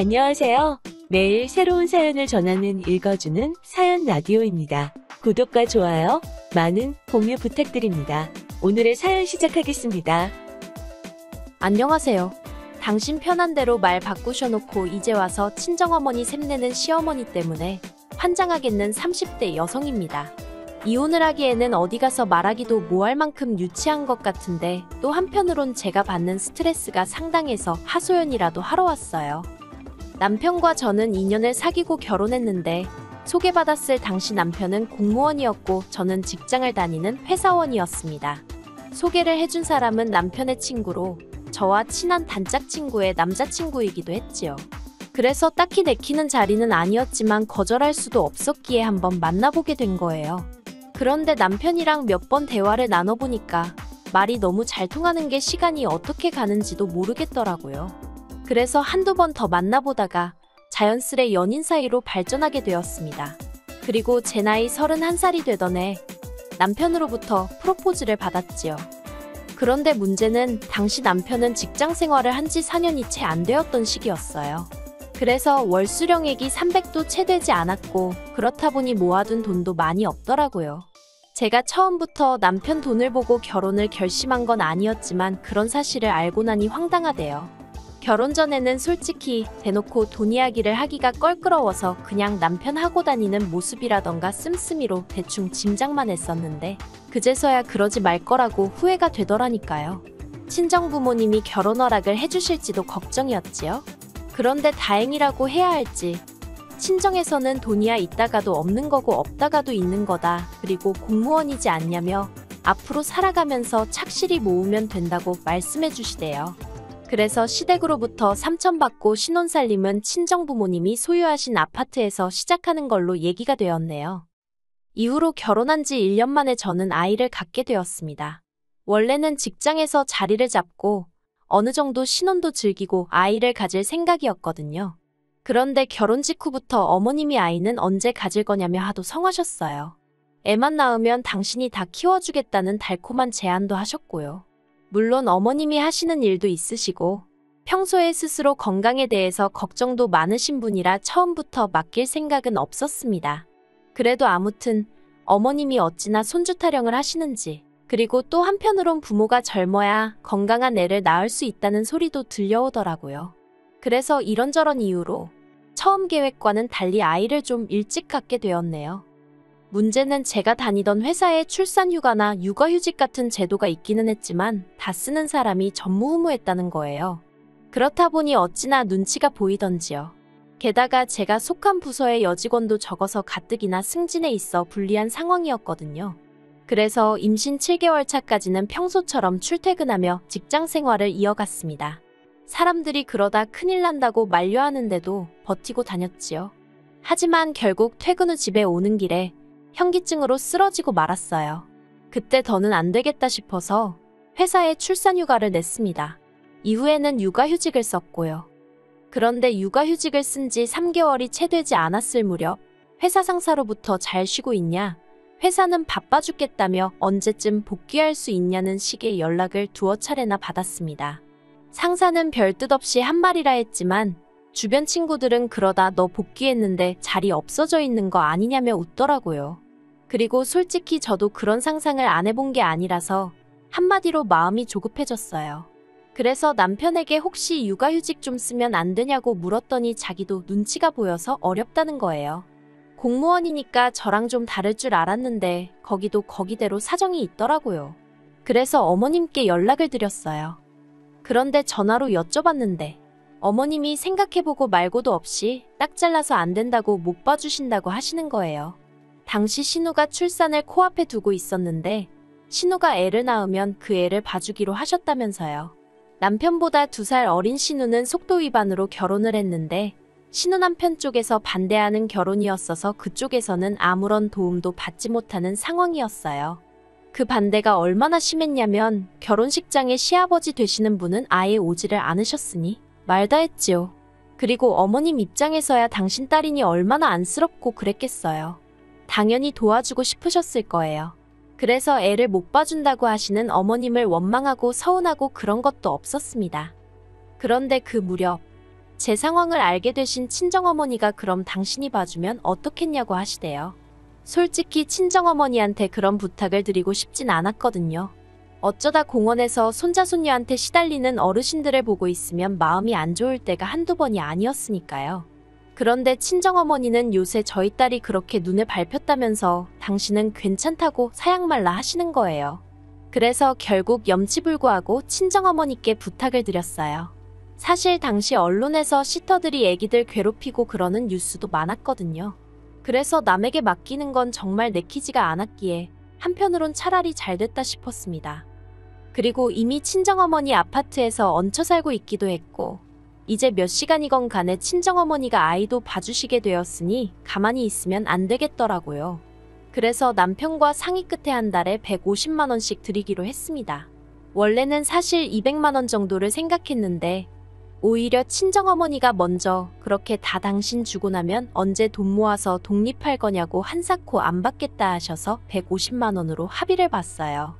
안녕하세요. 매일 새로운 사연을 전하는 읽어주는 사연 라디오입니다. 구독과 좋아요, 많은 공유 부탁드립니다. 오늘의 사연 시작하겠습니다. 안녕하세요. 당신 편한 대로 말 바꾸셔놓고 이제 와서 친정어머니 샘내는 시어머니 때문에 환장하겠는 30대 여성입니다. 이혼을 하기에는 어디 가서 말하기도 뭐할 만큼 유치한 것 같은데 또 한편으론 제가 받는 스트레스가 상당해서 하소연이라도 하러 왔어요. 남편과 저는 2년을 사귀고 결혼했는데 소개받았을 당시 남편은 공무원이었고 저는 직장을 다니는 회사원이었습니다. 소개를 해준 사람은 남편의 친구로 저와 친한 단짝 친구의 남자친구이기도 했지요. 그래서 딱히 내키는 자리는 아니었지만 거절할 수도 없었기에 한번 만나보게 된 거예요. 그런데 남편이랑 몇 번 대화를 나눠보니까 말이 너무 잘 통하는 게 시간이 어떻게 가는지도 모르겠더라고요. 그래서 한두 번 더 만나보다가 자연스레 연인 사이로 발전하게 되었습니다. 그리고 제 나이 31살이 되던 해 남편으로부터 프로포즈를 받았지요. 그런데 문제는 당시 남편은 직장 생활을 한 지 4년이 채 안 되었던 시기였어요. 그래서 월 수령액이 300도 채 되지 않았고 그렇다 보니 모아둔 돈도 많이 없더라고요. 제가 처음부터 남편 돈을 보고 결혼을 결심한 건 아니었지만 그런 사실을 알고 나니 황당하대요. 결혼 전에는 솔직히 대놓고 돈 이야기를 하기가 껄끄러워서 그냥 남편 하고 다니는 모습이라던가 씀씀이로 대충 짐작만 했었는데 그제서야 그러지 말 거라고 후회가 되더라니까요. 친정 부모님이 결혼 허락을 해주실지도 걱정이었지요. 그런데 다행이라고 해야 할지 친정에서는 돈이야 있다가도 없는 거고 없다가도 있는 거다. 그리고 공무원이지 않냐며 앞으로 살아가면서 착실히 모으면 된다고 말씀해 주시대요. 그래서 시댁으로부터 3천 받고 신혼살림은 친정부모님이 소유하신 아파트에서 시작하는 걸로 얘기가 되었네요. 이후로 결혼한 지 1년 만에 저는 아이를 갖게 되었습니다. 원래는 직장에서 자리를 잡고 어느 정도 신혼도 즐기고 아이를 가질 생각이었거든요. 그런데 결혼 직후부터 어머님이 아이는 언제 가질 거냐며 하도 성하셨어요. 애만 낳으면 당신이 다 키워주겠다는 달콤한 제안도 하셨고요. 물론 어머님이 하시는 일도 있으시고 평소에 스스로 건강에 대해서 걱정도 많으신 분이라 처음부터 맡길 생각은 없었습니다. 그래도 아무튼 어머님이 어찌나 손주 타령을 하시는지 그리고 또 한편으론 부모가 젊어야 건강한 애를 낳을 수 있다는 소리도 들려오더라고요. 그래서 이런저런 이유로 처음 계획과는 달리 아이를 좀 일찍 갖게 되었네요. 문제는 제가 다니던 회사에 출산휴가나 육아휴직 같은 제도가 있기는 했지만 다 쓰는 사람이 전무후무했다는 거예요. 그렇다 보니 어찌나 눈치가 보이던지요. 게다가 제가 속한 부서의 여직원도 적어서 가뜩이나 승진에 있어 불리한 상황이었거든요. 그래서 임신 7개월 차까지는 평소처럼 출퇴근하며 직장 생활을 이어갔습니다. 사람들이 그러다 큰일 난다고 만류하는데도 버티고 다녔지요. 하지만 결국 퇴근 후 집에 오는 길에 현기증으로 쓰러지고 말았어요. 그때 더는 안 되겠다 싶어서 회사에 출산휴가를 냈습니다. 이후에는 육아휴직을 썼고요. 그런데 육아휴직을 쓴 지 3개월이 채 되지 않았을 무렵 회사 상사로부터 잘 쉬고 있냐? 회사는 바빠 죽겠다며 언제쯤 복귀할 수 있냐는 식의 연락을 두어 차례나 받았습니다. 상사는 별 뜻 없이 한 말이라 했지만 주변 친구들은 그러다 너 복귀했는데 자리 없어져 있는 거 아니냐며 웃더라고요. 그리고 솔직히 저도 그런 상상을 안 해본 게 아니라서 한마디로 마음이 조급해졌어요. 그래서 남편에게 혹시 육아휴직 좀 쓰면 안 되냐고 물었더니 자기도 눈치가 보여서 어렵다는 거예요. 공무원이니까 저랑 좀 다를 줄 알았는데 거기도 거기대로 사정이 있더라고요. 그래서 어머님께 연락을 드렸어요. 그런데 전화로 여쭤봤는데 어머님이 생각해보고 말고도 없이 딱 잘라서 안 된다고 못 봐주신다고 하시는 거예요. 당시 신우가 출산을 코앞에 두고 있었는데 신우가 애를 낳으면 그 애를 봐주기로 하셨다면서요. 남편보다 2살 어린 신우는 속도 위반으로 결혼을 했는데 신우 남편 쪽에서 반대하는 결혼이었어서 그쪽에서는 아무런 도움도 받지 못하는 상황이었어요. 그 반대가 얼마나 심했냐면 결혼식장에 시아버지 되시는 분은 아예 오지를 않으셨으니 말다 했지요. 그리고 어머님 입장에서야 당신 딸이니 얼마나 안쓰럽고 그랬겠어요. 당연히 도와주고 싶으셨을 거예요. 그래서 애를 못 봐준다고 하시는 어머님을 원망하고 서운하고 그런 것도 없었습니다. 그런데 그 무렵 제 상황을 알게 되신 친정어머니가 그럼 당신이 봐주면 어떻겠냐고 하시대요. 솔직히 친정어머니한테 그런 부탁을 드리고 싶진 않았거든요. 어쩌다 공원에서 손자손녀한테 시달리는 어르신들을 보고 있으면 마음이 안 좋을 때가 한두 번이 아니었으니까요. 그런데 친정어머니는 요새 저희 딸이 그렇게 눈에 밟혔다면서 당신은 괜찮다고 사양말라 하시는 거예요. 그래서 결국 염치불구하고 친정어머니께 부탁을 드렸어요. 사실 당시 언론에서 시터들이 애기들 괴롭히고 그러는 뉴스도 많았거든요. 그래서 남에게 맡기는 건 정말 내키지가 않았기에 한편으론 차라리 잘 됐다 싶었습니다. 그리고 이미 친정어머니 아파트에서 얹혀 살고 있기도 했고 이제 몇 시간이건 간에 친정어머니가 아이도 봐주시게 되었으니 가만히 있으면 안 되겠더라고요. 그래서 남편과 상의 끝에 한 달에 150만 원씩 드리기로 했습니다. 원래는 사실 200만 원 정도를 생각했는데 오히려 친정어머니가 먼저 그렇게 다 당신 주고 나면 언제 돈 모아서 독립할 거냐고 한사코 안 받겠다 하셔서 150만 원으로 합의를 봤어요.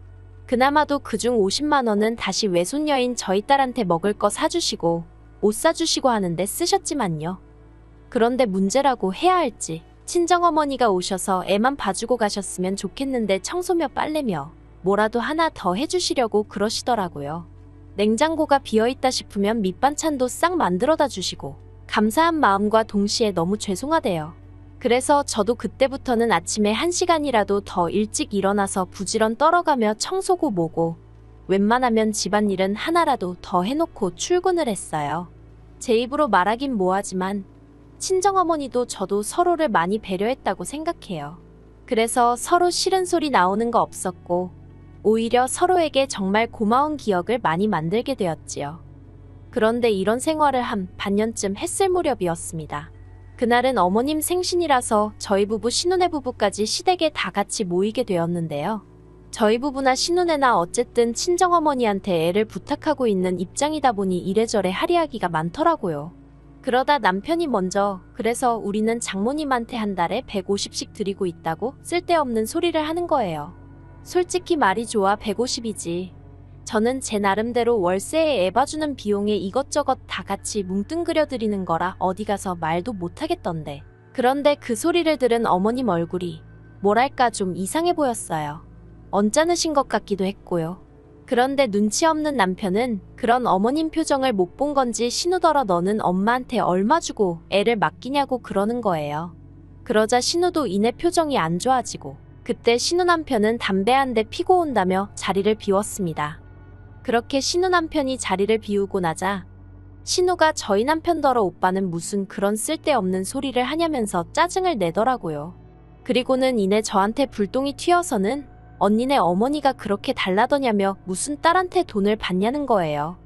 그나마도 그중 50만 원은 다시 외손녀인 저희 딸한테 먹을 거 사주시고 옷 사주시고 하는데 쓰셨지만요. 그런데 문제라고 해야 할지 친정어머니가 오셔서 애만 봐주고 가셨으면 좋겠는데 청소며 빨래며 뭐라도 하나 더 해주시려고 그러시더라고요. 냉장고가 비어있다 싶으면 밑반찬도 싹 만들어다 주시고 감사한 마음과 동시에 너무 죄송하대요. 그래서 저도 그때부터는 아침에 1시간이라도 더 일찍 일어나서 부지런 떨어가며 청소고 뭐고 웬만하면 집안일은 하나라도 더 해놓고 출근을 했어요. 제 입으로 말하긴 뭐하지만 친정어머니도 저도 서로를 많이 배려했다고 생각해요. 그래서 서로 싫은 소리 나오는 거 없었고 오히려 서로에게 정말 고마운 기억을 많이 만들게 되었지요. 그런데 이런 생활을 한 반년쯤 했을 무렵이었습니다. 그날은 어머님 생신이라서 저희 부부 신혼의 부부까지 시댁에 다 같이 모이게 되었는데요. 저희 부부나 신혼애나 어쨌든 친정어머니한테 애를 부탁하고 있는 입장이다 보니 이래저래 할이하기가 많더라고요. 그러다 남편이 먼저 그래서 우리는 장모님한테 한 달에 150씩 드리고 있다고 쓸데없는 소리를 하는 거예요. 솔직히 말이 좋아 150이지. 저는 제 나름대로 월세에 애 봐주는 비용에 이것저것 다 같이 뭉뚱그려 드리는 거라 어디 가서 말도 못하겠던데. 그런데 그 소리를 들은 어머님 얼굴이 뭐랄까 좀 이상해 보였어요. 언짢으신 것 같기도 했고요. 그런데 눈치 없는 남편은 그런 어머님 표정을 못 본 건지 신우더러 너는 엄마한테 얼마 주고 애를 맡기냐고 그러는 거예요. 그러자 신우도 이내 표정이 안 좋아지고 그때 신우 남편은 담배 한 대 피고 온다며 자리를 비웠습니다. 그렇게 신우 남편이 자리를 비우고 나자 신우가 저희 남편더러 오빠는 무슨 그런 쓸데없는 소리를 하냐면서 짜증을 내더라고요. 그리고는 이내 저한테 불똥이 튀어서는 언니네 어머니가 그렇게 달라더냐며 무슨 딸한테 돈을 받냐는 거예요.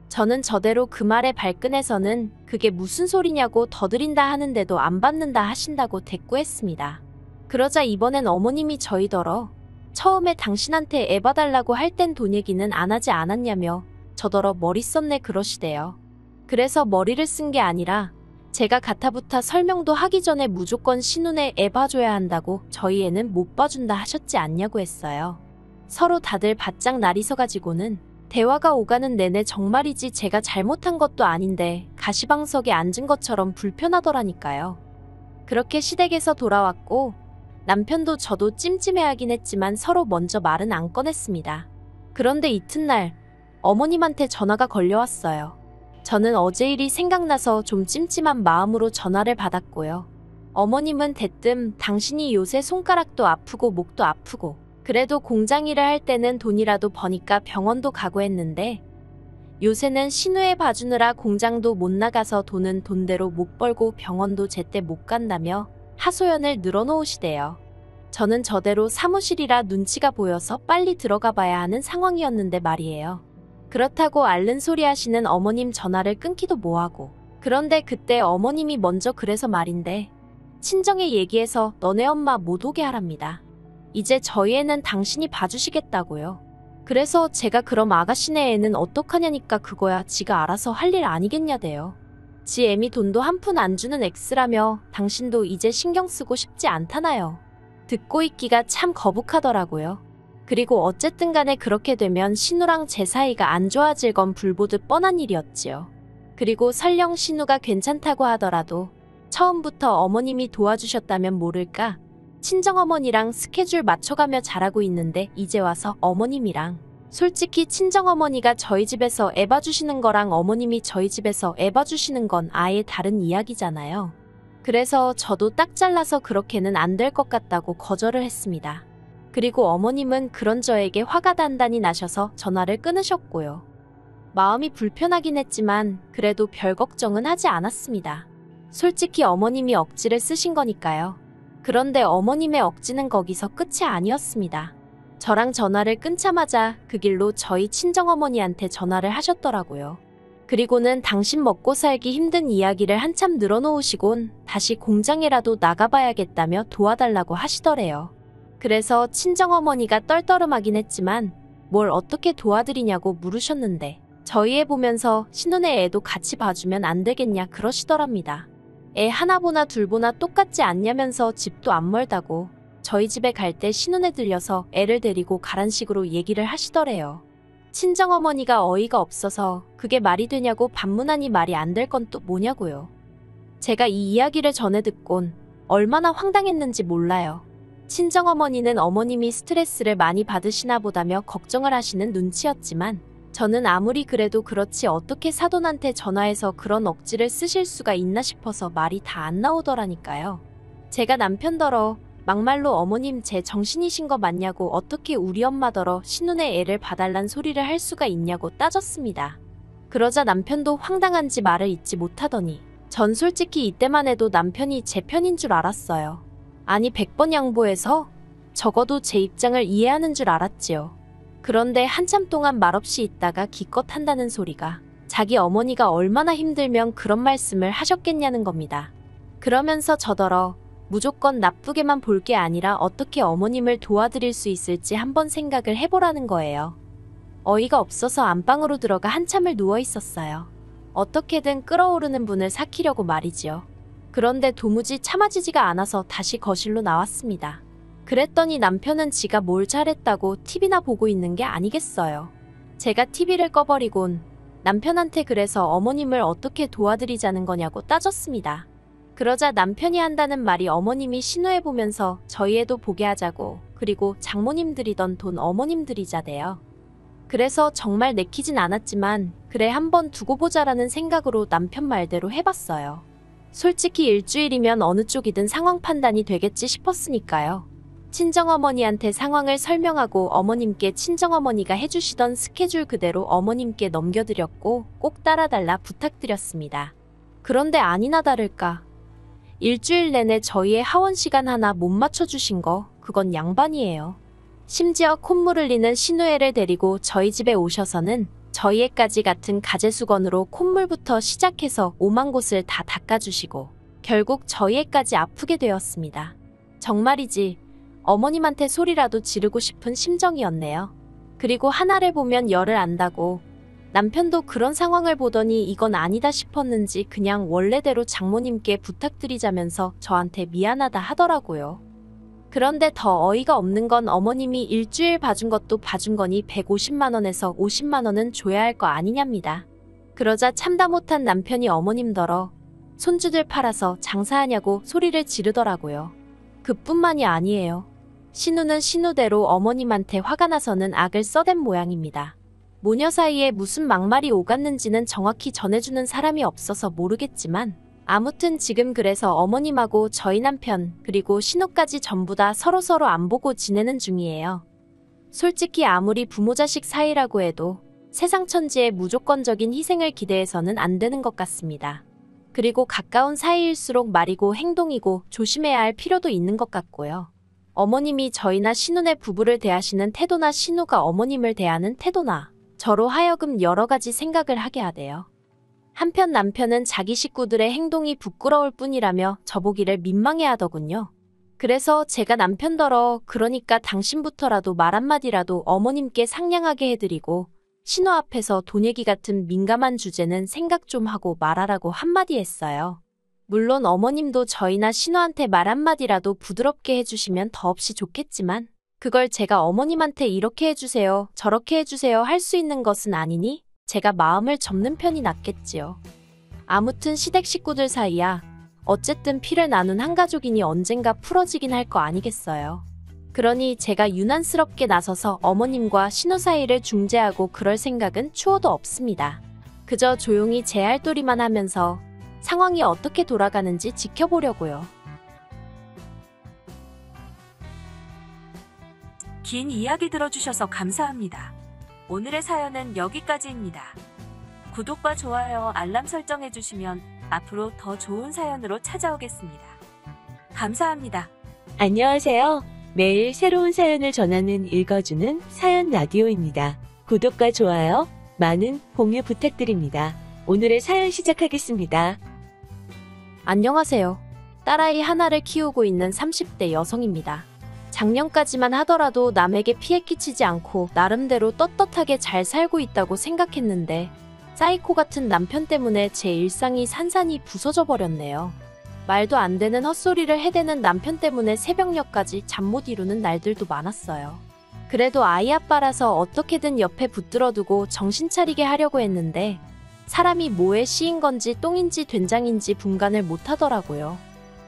저는 저대로 그 말에 발끈해서는 그게 무슨 소리냐고 더 드린다 하는데도 안 받는다 하신다고 대꾸했습니다. 그러자 이번엔 어머님이 저희더러 처음에 당신한테 애 봐달라고 할 땐 돈 얘기는 안 하지 않았냐며 저더러 머리 썼네 그러시대요. 그래서 머리를 쓴 게 아니라 제가 가타부타 설명도 하기 전에 무조건 신혼에 애 봐줘야 한다고 저희 애는 못 봐준다 하셨지 않냐고 했어요. 서로 다들 바짝 날이 서가지고는 대화가 오가는 내내 정말이지 제가 잘못한 것도 아닌데 가시방석에 앉은 것처럼 불편하더라니까요. 그렇게 시댁에서 돌아왔고 남편도 저도 찜찜해하긴 했지만 서로 먼저 말은 안 꺼냈습니다. 그런데 이튿날 어머님한테 전화가 걸려왔어요. 저는 어제 일이 생각나서 좀 찜찜한 마음으로 전화를 받았고요. 어머님은 대뜸 당신이 요새 손가락도 아프고 목도 아프고 그래도 공장 일을 할 때는 돈이라도 버니까 병원도 가고 했는데 요새는 신우애 봐주느라 공장도 못 나가서 돈은 돈대로 못 벌고 병원도 제때 못 간다며 하소연을 늘어놓으시대요. 저는 저대로 사무실이라 눈치가 보여서 빨리 들어가 봐야 하는 상황이었는데 말이에요. 그렇다고 앓는 소리 하시는 어머님 전화를 끊기도 뭐하고. 그런데 그때 어머님이 먼저 그래서 말인데 친정에 얘기해서 너네 엄마 못 오게 하랍니다. 이제 저희 애는 당신이 봐주시겠다고요. 그래서 제가 그럼 아가씨네 애는 어떡하냐니까 그거야 지가 알아서 할 일 아니겠냐대요. 지 애미 돈도 한 푼 안 주는 엑스라며 당신도 이제 신경 쓰고 싶지 않다나요. 듣고 있기가 참 거북하더라고요. 그리고 어쨌든 간에 그렇게 되면 신우랑 제 사이가 안 좋아질 건 불보듯 뻔한 일이었지요. 그리고 설령 신우가 괜찮다고 하더라도 처음부터 어머님이 도와주셨다면 모를까? 친정어머니랑 스케줄 맞춰가며 자라고 있는데 이제 와서 어머님이랑. 솔직히 친정어머니가 저희 집에서 애 봐주시는 거랑 어머님이 저희 집에서 애 봐주시는 건 아예 다른 이야기잖아요. 그래서 저도 딱 잘라서 그렇게는 안 될 것 같다고 거절을 했습니다. 그리고 어머님은 그런 저에게 화가 단단히 나셔서 전화를 끊으셨고요. 마음이 불편하긴 했지만 그래도 별 걱정은 하지 않았습니다. 솔직히 어머님이 억지를 쓰신 거니까요. 그런데 어머님의 억지는 거기서 끝이 아니었습니다. 저랑 전화를 끊자마자 그 길로 저희 친정어머니한테 전화를 하셨더라고요. 그리고는 당신 먹고 살기 힘든 이야기를 한참 늘어놓으시곤 다시 공장이라도 나가봐야겠다며 도와달라고 하시더래요. 그래서 친정어머니가 떨떠름하긴 했지만 뭘 어떻게 도와드리냐고 물으셨는데 저희 애 보면서 신혼의 애도 같이 봐주면 안 되겠냐 그러시더랍니다. 애 하나 보나 둘 보나 똑같지 않냐면서 집도 안 멀다고 저희 집에 갈 때 신혼에 들려서 애를 데리고 가란 식으로 얘기를 하시더래요. 친정어머니가 어이가 없어서 그게 말이 되냐고 반문하니 말이 안 될 건 또 뭐냐고요. 제가 이 이야기를 전해 듣곤 얼마나 황당했는지 몰라요. 친정어머니는 어머님이 스트레스를 많이 받으시나 보다며 걱정을 하시는 눈치였지만 저는 아무리 그래도 그렇지 어떻게 사돈한테 전화해서 그런 억지를 쓰실 수가 있나 싶어서 말이 다 안 나오더라니까요. 제가 남편더러 막말로 어머님 제 정신이신 거 맞냐고 어떻게 우리 엄마더러 신혼의 애를 봐달란 소리를 할 수가 있냐고 따졌습니다. 그러자 남편도 황당한지 말을 잇지 못하더니 전 솔직히 이때만 해도 남편이 제 편인 줄 알았어요. 아니 100번 양보해서 적어도 제 입장을 이해하는 줄 알았지요. 그런데 한참 동안 말없이 있다가 기껏 한다는 소리가 자기 어머니가 얼마나 힘들면 그런 말씀을 하셨겠냐는 겁니다. 그러면서 저더러 무조건 나쁘게만 볼 게 아니라 어떻게 어머님을 도와드릴 수 있을지 한번 생각을 해보라는 거예요. 어이가 없어서 안방으로 들어가 한참을 누워 있었어요. 어떻게든 끓어오르는 분을 삭히려고 말이지요. 그런데 도무지 참아지지가 않아서 다시 거실로 나왔습니다. 그랬더니 남편은 지가 뭘 잘했다고 TV나 보고 있는 게 아니겠어요. 제가 TV를 꺼버리곤 남편한테 그래서 어머님을 어떻게 도와드리자는 거냐고 따졌습니다. 그러자 남편이 한다는 말이 어머님이 신우해 보면서 저희 애도 보게 하자고 그리고 장모님 들이던 돈 어머님 들이자대요. 그래서 정말 내키진 않았지만 그래 한번 두고 보자라는 생각으로 남편 말대로 해봤어요. 솔직히 일주일이면 어느 쪽이든 상황 판단이 되겠지 싶었으니까요. 친정어머니한테 상황을 설명하고 어머님께 친정어머니가 해주시던 스케줄 그대로 어머님께 넘겨드렸고 꼭 따라달라 부탁드렸습니다. 그런데 아니나 다를까 일주일 내내 저희의 하원 시간 하나 못 맞춰주신 거 그건 양반이에요. 심지어 콧물 흘리는 신우애를 데리고 저희 집에 오셔서는 저희 애까지 같은 가재수건으로 콧물부터 시작해서 오만 곳을 다 닦아주시고 결국 저희 애까지 아프게 되었습니다. 정말이지 어머님한테 소리라도 지르고 싶은 심정이었네요. 그리고 하나를 보면 열을 안다고 남편도 그런 상황을 보더니 이건 아니다 싶었는지 그냥 원래대로 장모님께 부탁드리자면서 저한테 미안하다 하더라고요. 그런데 더 어이가 없는 건 어머님이 일주일 봐준 것도 봐준 거니 150만 원에서 50만 원은 줘야 할 거 아니냐입니다. 그러자 참다 못한 남편이 어머님더러 손주들 팔아서 장사하냐고 소리를 지르더라고요. 그뿐만이 아니에요. 신우는 신우대로 어머님한테 화가 나서는 악을 써댄 모양입니다. 모녀 사이에 무슨 막말이 오갔는지는 정확히 전해주는 사람이 없어서 모르겠지만 아무튼 지금 그래서 어머님하고 저희 남편 그리고 신우까지 전부 다 서로서로 안 보고 지내는 중이에요. 솔직히 아무리 부모 자식 사이라고 해도 세상 천지에 무조건적인 희생을 기대해서는 안 되는 것 같습니다. 그리고 가까운 사이일수록 말이고 행동이고 조심해야 할 필요도 있는 것 같고요. 어머님이 저희나 신우네 부부를 대하시는 태도나 신우가 어머님을 대하는 태도나 저로 하여금 여러 가지 생각을 하게 하대요. 한편 남편은 자기 식구들의 행동이 부끄러울 뿐이라며 저보기를 민망해하더군요. 그래서 제가 남편더러 그러니까 당신부터라도 말 한마디라도 어머님께 상냥하게 해드리고 신우 앞에서 돈 얘기 같은 민감한 주제는 생각 좀 하고 말하라고 한마디 했어요. 물론 어머님도 저희나 신우한테 말 한마디라도 부드럽게 해주시면 더없이 좋겠지만 그걸 제가 어머님한테 이렇게 해주세요, 저렇게 해주세요 할 수 있는 것은 아니니 제가 마음을 접는 편이 낫겠지요. 아무튼 시댁 식구들 사이야. 어쨌든 피를 나눈 한 가족이니 언젠가 풀어지긴 할 거 아니겠어요. 그러니 제가 유난스럽게 나서서 어머님과 신우 사이를 중재하고 그럴 생각은 추호도 없습니다. 그저 조용히 제 할 도리만 하면서 상황이 어떻게 돌아가는지 지켜보려고요. 긴 이야기 들어주셔서 감사합니다. 오늘의 사연은 여기까지입니다. 구독과 좋아요, 알람 설정해주시면 앞으로 더 좋은 사연으로 찾아오겠습니다. 감사합니다. 안녕하세요. 매일 새로운 사연을 전하는 읽어주는 사연 라디오입니다. 구독과 좋아요, 많은 공유 부탁드립니다. 오늘의 사연 시작하겠습니다. 안녕하세요. 딸아이 하나를 키우고 있는 30대 여성입니다. 작년까지만 하더라도 남에게 피해 끼치지 않고 나름대로 떳떳하게 잘 살고 있다고 생각했는데 사이코 같은 남편 때문에 제 일상이 산산이 부서져 버렸네요. 말도 안 되는 헛소리를 해대는 남편 때문에 새벽녘까지 잠 못 이루는 날들도 많았어요. 그래도 아이 아빠라서 어떻게든 옆에 붙들어두고 정신 차리게 하려고 했는데 사람이 뭐에 씌인 건지 똥인지 된장인지 분간을 못 하더라고요.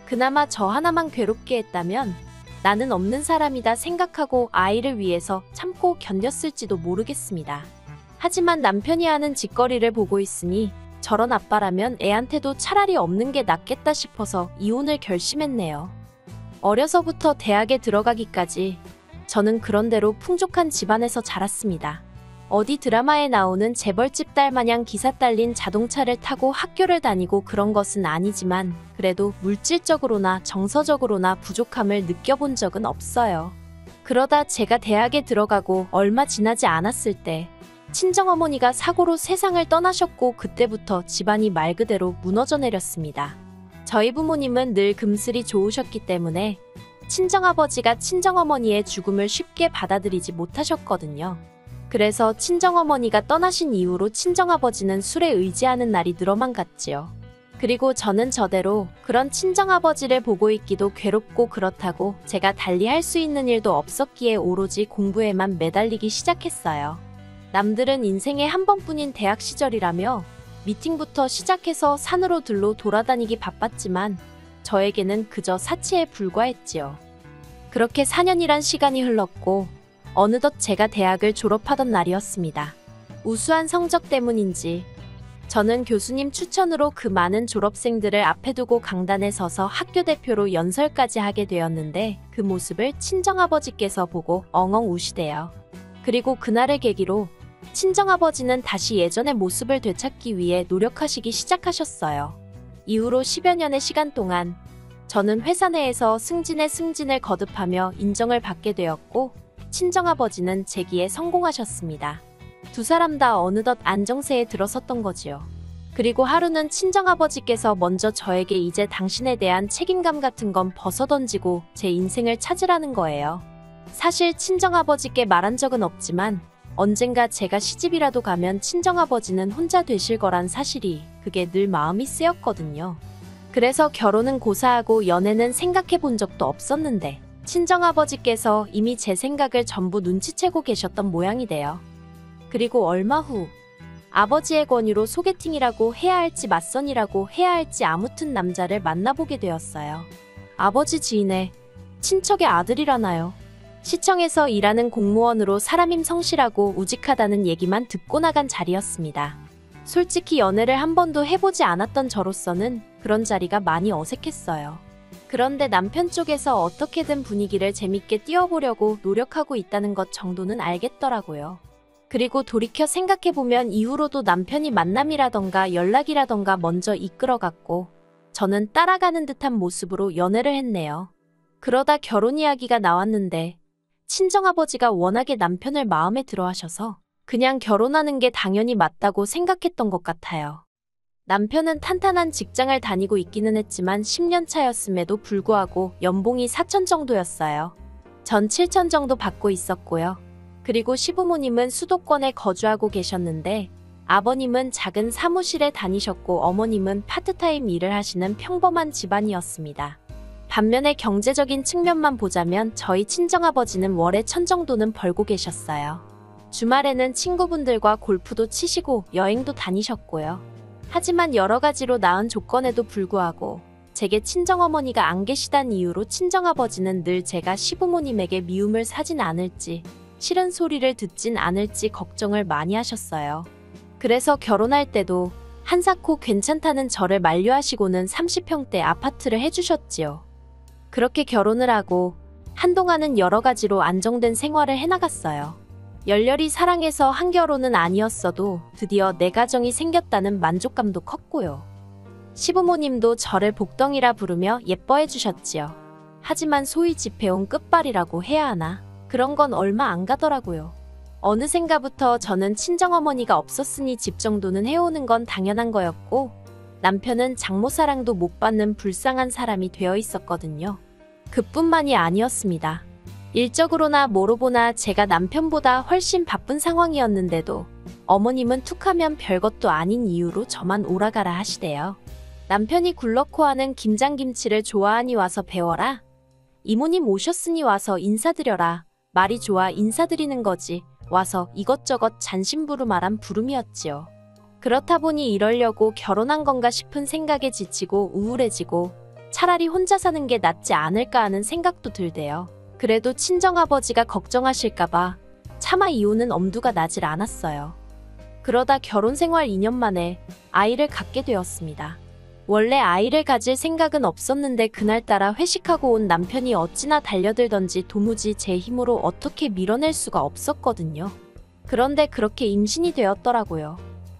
그나마 저 하나만 괴롭게 했다면 나는 없는 사람이다 생각하고 아이를 위해서 참고 견뎠을지도 모르겠습니다. 하지만 남편이 하는 짓거리를 보고 있으니 저런 아빠라면 애한테도 차라리 없는 게 낫겠다 싶어서 이혼을 결심했네요. 어려서부터 대학에 들어가기까지 저는 그런대로 풍족한 집안에서 자랐습니다. 어디 드라마에 나오는 재벌집 딸 마냥 기사 딸린 자동차를 타고 학교를 다니고 그런 것은 아니지만 그래도 물질적으로나 정서적으로나 부족함을 느껴본 적은 없어요. 그러다 제가 대학에 들어가고 얼마 지나지 않았을 때 친정어머니가 사고로 세상을 떠나셨고 그때부터 집안이 말 그대로 무너져 내렸습니다. 저희 부모님은 늘 금슬이 좋으셨기 때문에 친정아버지가 친정어머니의 죽음을 쉽게 받아들이지 못하셨거든요. 그래서 친정어머니가 떠나신 이후로 친정아버지는 술에 의지하는 날이 늘어만 갔지요. 그리고 저는 저대로 그런 친정아버지를 보고 있기도 괴롭고 그렇다고 제가 달리 할 수 있는 일도 없었기에 오로지 공부에만 매달리기 시작했어요. 남들은 인생에 한 번뿐인 대학 시절이라며 미팅부터 시작해서 산으로 들로 돌아다니기 바빴지만 저에게는 그저 사치에 불과했지요. 그렇게 4년이란 시간이 흘렀고 어느덧 제가 대학을 졸업하던 날이었습니다. 우수한 성적 때문인지 저는 교수님 추천으로 그 많은 졸업생들을 앞에 두고 강단에 서서 학교 대표로 연설까지 하게 되었는데 그 모습을 친정아버지께서 보고 엉엉 우시대요. 그리고 그날을 계기로 친정아버지는 다시 예전의 모습을 되찾기 위해 노력하시기 시작하셨어요. 이후로 10여 년의 시간 동안 저는 회사 내에서 승진에 승진을 거듭하며 인정을 받게 되었고 친정아버지는 재기에 성공하셨습니다. 두 사람 다 어느덧 안정세에 들어섰던 거지요. 그리고 하루는 친정아버지께서 먼저 저에게 이제 당신에 대한 책임감 같은 건 벗어던지고 제 인생을 찾으라는 거예요. 사실 친정아버지께 말한 적은 없지만 언젠가 제가 시집이라도 가면 친정아버지는 혼자 되실 거란 사실이 그게 늘 마음이 쓰였거든요. 그래서 결혼은 고사하고 연애는 생각해 본 적도 없었는데 친정아버지께서 이미 제 생각을 전부 눈치채고 계셨던 모양이 돼요. 그리고 얼마 후 아버지의 권유로 소개팅이라고 해야 할지 맞선이라고 해야 할지 아무튼 남자를 만나보게 되었어요. 아버지 지인의 친척의 아들이라나요. 시청에서 일하는 공무원으로 사람임 성실하고 우직하다는 얘기만 듣고 나간 자리였습니다. 솔직히 연애를 한 번도 해보지 않았던 저로서는 그런 자리가 많이 어색했어요. 그런데 남편 쪽에서 어떻게든 분위기를 재밌게 띄워보려고 노력하고 있다는 것 정도는 알겠더라고요. 그리고 돌이켜 생각해보면 이후로도 남편이 만남이라던가 연락이라던가 먼저 이끌어갔고 저는 따라가는 듯한 모습으로 연애를 했네요. 그러다 결혼 이야기가 나왔는데 친정아버지가 워낙에 남편을 마음에 들어 하셔서 그냥 결혼하는 게 당연히 맞다고 생각했던 것 같아요. 남편은 탄탄한 직장을 다니고 있기는 했지만 10년 차였음에도 불구하고 연봉이 4천 정도였어요. 전 7천 정도 받고 있었고요. 그리고 시부모님은 수도권에 거주하고 계셨는데 아버님은 작은 사무실에 다니셨고 어머님은 파트타임 일을 하시는 평범한 집안이었습니다. 반면에 경제적인 측면만 보자면 저희 친정아버지는 월에 1,000 정도는 벌고 계셨어요. 주말에는 친구분들과 골프도 치시고 여행도 다니셨고요. 하지만 여러 가지로 나은 조건에도 불구하고 제게 친정어머니가 안 계시단 이유로 친정아버지는 늘 제가 시부모님에게 미움을 사진 않을지, 싫은 소리를 듣진 않을지 걱정을 많이 하셨어요. 그래서 결혼할 때도 한사코 괜찮다는 저를 만류하시고는 30평대 아파트를 해주셨지요. 그렇게 결혼을 하고 한동안은 여러 가지로 안정된 생활을 해나갔어요. 열렬히 사랑해서 한 결혼은 아니었어도 드디어 내 가정이 생겼다는 만족감도 컸고요. 시부모님도 저를 복덩이라 부르며 예뻐해 주셨지요. 하지만 소위 집해온 끝발이라고 해야 하나? 그런 건 얼마 안 가더라고요. 어느샌가부터 저는 친정어머니가 없었으니 집 정도는 해오는 건 당연한 거였고, 남편은 장모사랑도 못 받는 불쌍한 사람이 되어 있었거든요. 그뿐만이 아니었습니다. 일적으로나 뭐로 보나 제가 남편보다 훨씬 바쁜 상황이었는데도 어머님은 툭하면 별것도 아닌 이유로 저만 오라가라 하시대요. 남편이 굴럭코 하는 김장김치를 좋아하니 와서 배워라. 이모님 오셨으니 와서 인사드려라. 말이 좋아 인사드리는 거지. 와서 이것저것 잔심부름하란 부름이었지요. 그렇다 보니 이러려고 결혼한 건가 싶은 생각에 지치고 우울해지고 차라리 혼자 사는 게 낫지 않을까 하는 생각도 들대요. 그래도 친정아버지가 걱정하실까봐 차마 이혼은 엄두가 나질 않았어요. 그러다 결혼생활 2년 만에 아이를 갖게 되었습니다. 원래 아이를 가질 생각은 없었는데 그날따라 회식하고 온 남편이 어찌나 달려들던지 도무지 제 힘으로 어떻게 밀어낼 수가 없었거든요. 그런데 그렇게 임신이 되었더라고요.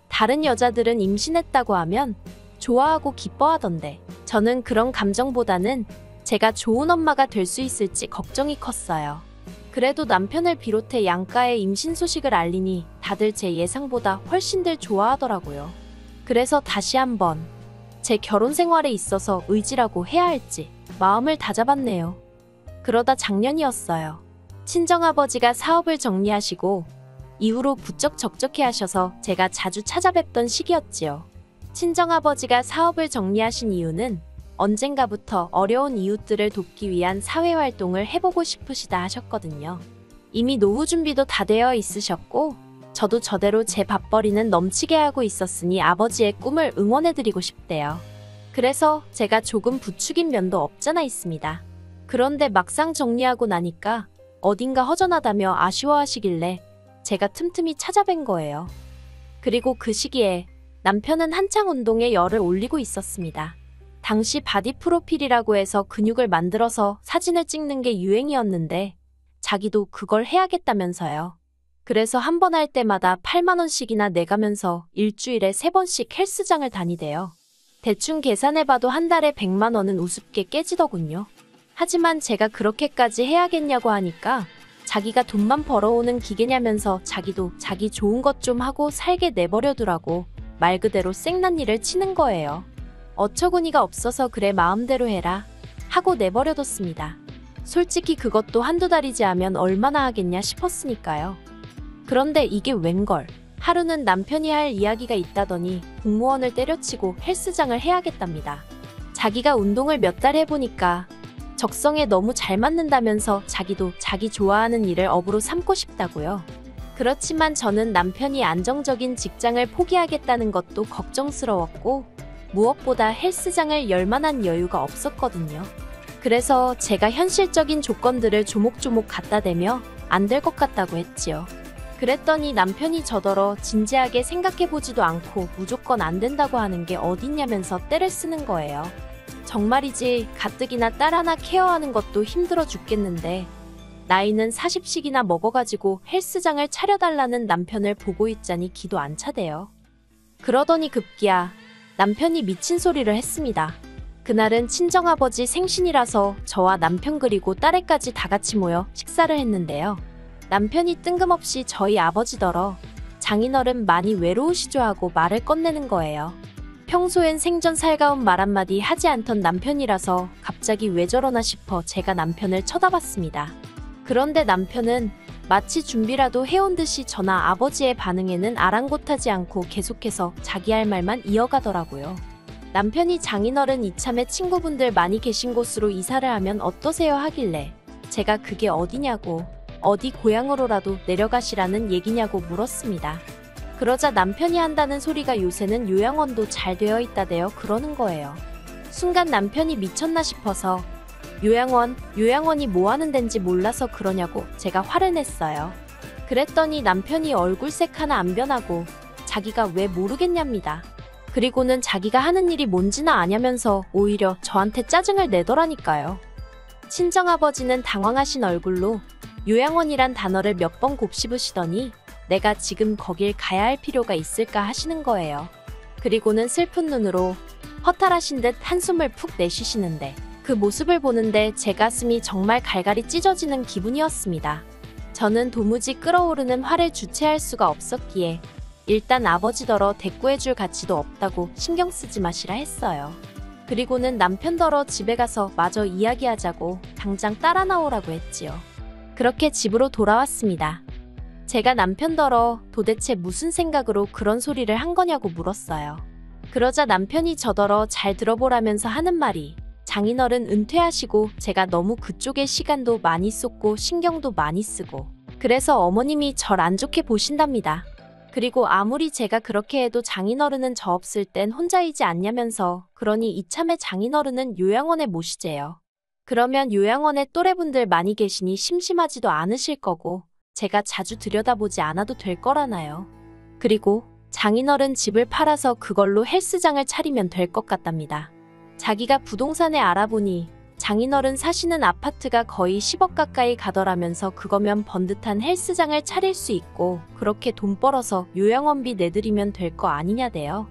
다른 여자들은 임신했다고 하면 좋아하고 기뻐하던데 저는 그런 감정보다는 제가 좋은 엄마가 될 수 있을지 걱정이 컸어요. 그래도 남편을 비롯해 양가의 임신 소식을 알리니 다들 제 예상보다 훨씬들 좋아하더라고요. 그래서 다시 한번 제 결혼 생활에 있어서 의지라고 해야 할지 마음을 다잡았네요. 그러다 작년이었어요. 친정아버지가 사업을 정리하시고 이후로 부쩍 적적해 하셔서 제가 자주 찾아뵙던 시기였지요. 친정아버지가 사업을 정리하신 이유는 언젠가부터 어려운 이웃들을 돕기 위한 사회활동을 해보고 싶으시다 하셨거든요. 이미 노후 준비도 다 되어 있으셨고 저도 저대로 제 밥벌이는 넘치게 하고 있었으니 아버지의 꿈을 응원해드리고 싶대요. 그래서 제가 조금 부추긴 면도 없잖아 있습니다. 그런데 막상 정리하고 나니까 어딘가 허전하다며 아쉬워하시길래 제가 틈틈이 찾아뵌 거예요. 그리고 그 시기에 남편은 한창 운동에 열을 올리고 있었습니다. 당시 바디 프로필이라고 해서 근육을 만들어서 사진을 찍는 게 유행이었는데 자기도 그걸 해야겠다면서요. 그래서 한 번 할 때마다 8만 원씩이나 내가면서 일주일에 3번씩 헬스장을 다니대요. 대충 계산해봐도 한 달에 100만 원은 우습게 깨지더군요. 하지만 제가 그렇게까지 해야겠냐고 하니까 자기가 돈만 벌어오는 기계냐면서 자기도 자기 좋은 것 좀 하고 살게 내버려두라고 말 그대로 생난리를 치는 거예요. 어처구니가 없어서 그래 마음대로 해라 하고 내버려뒀습니다. 솔직히 그것도 한두 달이지 하면 얼마나 하겠냐 싶었으니까요. 그런데 이게 웬걸. 하루는 남편이 할 이야기가 있다더니 공무원을 때려치고 헬스장을 해야겠답니다. 자기가 운동을 몇 달 해보니까 적성에 너무 잘 맞는다면서 자기도 자기 좋아하는 일을 업으로 삼고 싶다고요. 그렇지만 저는 남편이 안정적인 직장을 포기하겠다는 것도 걱정스러웠고 무엇보다 헬스장을 열 만한 여유가 없었거든요. 그래서 제가 현실적인 조건들을 조목조목 갖다 대며 안 될 것 같다고 했지요. 그랬더니 남편이 저더러 진지하게 생각해보지도 않고 무조건 안 된다고 하는 게 어딨냐면서 떼를 쓰는 거예요. 정말이지 가뜩이나 딸 하나 케어하는 것도 힘들어 죽겠는데 나이는 40씩이나 먹어가지고 헬스장을 차려달라는 남편을 보고 있자니 기도 안 차대요. 그러더니 급기야 남편이 미친 소리를 했습니다. 그날은 친정아버지 생신이라서 저와 남편 그리고 딸애까지 다 같이 모여 식사를 했는데요. 남편이 뜬금없이 저희 아버지더러 장인어른 많이 외로우시죠 하고 말을 꺼내는 거예요. 평소엔 생전 살가운 말 한마디 하지 않던 남편이라서 갑자기 왜 저러나 싶어 제가 남편을 쳐다봤습니다. 그런데 남편은 마치 준비라도 해온 듯이 저나 아버지의 반응에는 아랑곳하지 않고 계속해서 자기 할 말만 이어가더라고요. 남편이 장인어른 이참에 친구분들 많이 계신 곳으로 이사를 하면 어떠세요 하길래 제가 그게 어디냐고 어디 고향으로라도 내려가시라는 얘기냐고 물었습니다. 그러자 남편이 한다는 소리가 요새는 요양원도 잘 되어 있다대요 그러는 거예요. 순간 남편이 미쳤나 싶어서 요양원이 뭐 하는 덴지 몰라서 그러냐고 제가 화를 냈어요. 그랬더니 남편이 얼굴색 하나 안 변하고 자기가 왜 모르겠냐입니다. 그리고는 자기가 하는 일이 뭔지나 아냐면서 오히려 저한테 짜증을 내더라니까요. 친정아버지는 당황하신 얼굴로 요양원이란 단어를 몇 번 곱씹으시더니 내가 지금 거길 가야 할 필요가 있을까 하시는 거예요. 그리고는 슬픈 눈으로 허탈하신 듯 한숨을 푹 내쉬시는데 그 모습을 보는데 제 가슴이 정말 갈갈이 찢어지는 기분이었습니다. 저는 도무지 끓어오르는 화를 주체할 수가 없었기에 일단 아버지더러 대꾸해줄 가치도 없다고 신경 쓰지 마시라 했어요. 그리고는 남편더러 집에 가서 마저 이야기하자고 당장 따라 나오라고 했지요. 그렇게 집으로 돌아왔습니다. 제가 남편더러 도대체 무슨 생각으로 그런 소리를 한 거냐고 물었어요. 그러자 남편이 저더러 잘 들어보라면서 하는 말이 장인어른 은퇴하시고 제가 너무 그쪽에 시간도 많이 쏟고 신경도 많이 쓰고 그래서 어머님이 절 안 좋게 보신답니다. 그리고 아무리 제가 그렇게 해도 장인어른은 저 없을 땐 혼자이지 않냐면서 그러니 이참에 장인어른은 요양원에 모시재요. 그러면 요양원에 또래분들 많이 계시니 심심하지도 않으실 거고 제가 자주 들여다보지 않아도 될 거라나요. 그리고 장인어른 집을 팔아서 그걸로 헬스장을 차리면 될 것 같답니다. 자기가 부동산에 알아보니 장인어른 사시는 아파트가 거의 10억 가까이 가더라면서 그거면 번듯한 헬스장을 차릴 수 있고 그렇게 돈 벌어서 요양원비 내드리면 될 거 아니냐대요.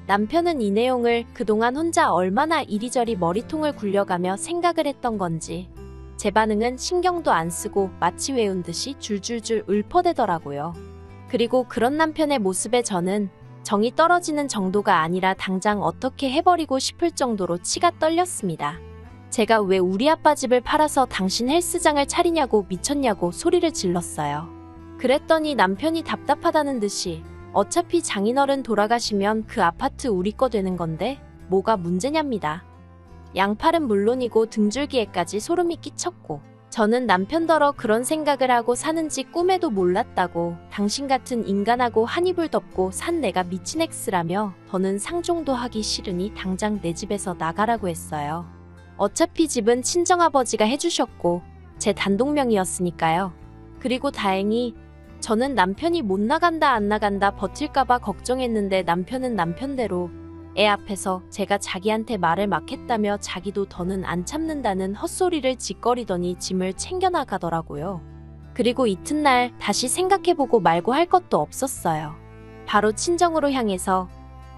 남편은 이 내용을 그동안 혼자 얼마나 이리저리 머리통을 굴려가며 생각을 했던 건지 제 반응은 신경도 안 쓰고 마치 외운 듯이 줄줄줄 읊어대더라고요. 그리고 그런 남편의 모습에 저는 정이 떨어지는 정도가 아니라 당장 어떻게 해버리고 싶을 정도로 치가 떨렸습니다. 제가 왜 우리 아빠 집을 팔아서 당신 헬스장을 차리냐고 미쳤냐고 소리를 질렀어요. 그랬더니 남편이 답답하다는 듯이 어차피 장인어른 돌아가시면 그 아파트 우리 거 되는 건데 뭐가 문제냐입니다. 양팔은 물론이고 등줄기에까지 소름이 끼쳤고 저는 남편더러 그런 생각을 하고 사는지 꿈에도 몰랐다고 당신 같은 인간하고 한 이불 덮고 산 내가 미친 X라며 더는 상종도 하기 싫으니 당장 내 집에서 나가라고 했어요. 어차피 집은 친정아버지가 해주셨고 제 단독명이었으니까요. 그리고 다행히 저는 남편이 못 나간다 안 나간다 버틸까봐 걱정했는데 남편은 남편대로 애 앞에서 제가 자기한테 말을 막 했다며 자기도 더는 안 참는다는 헛소리를 짓거리더니 짐을 챙겨나가더라고요. 그리고 이튿날 다시 생각해보고 말고 할 것도 없었어요. 바로 친정으로 향해서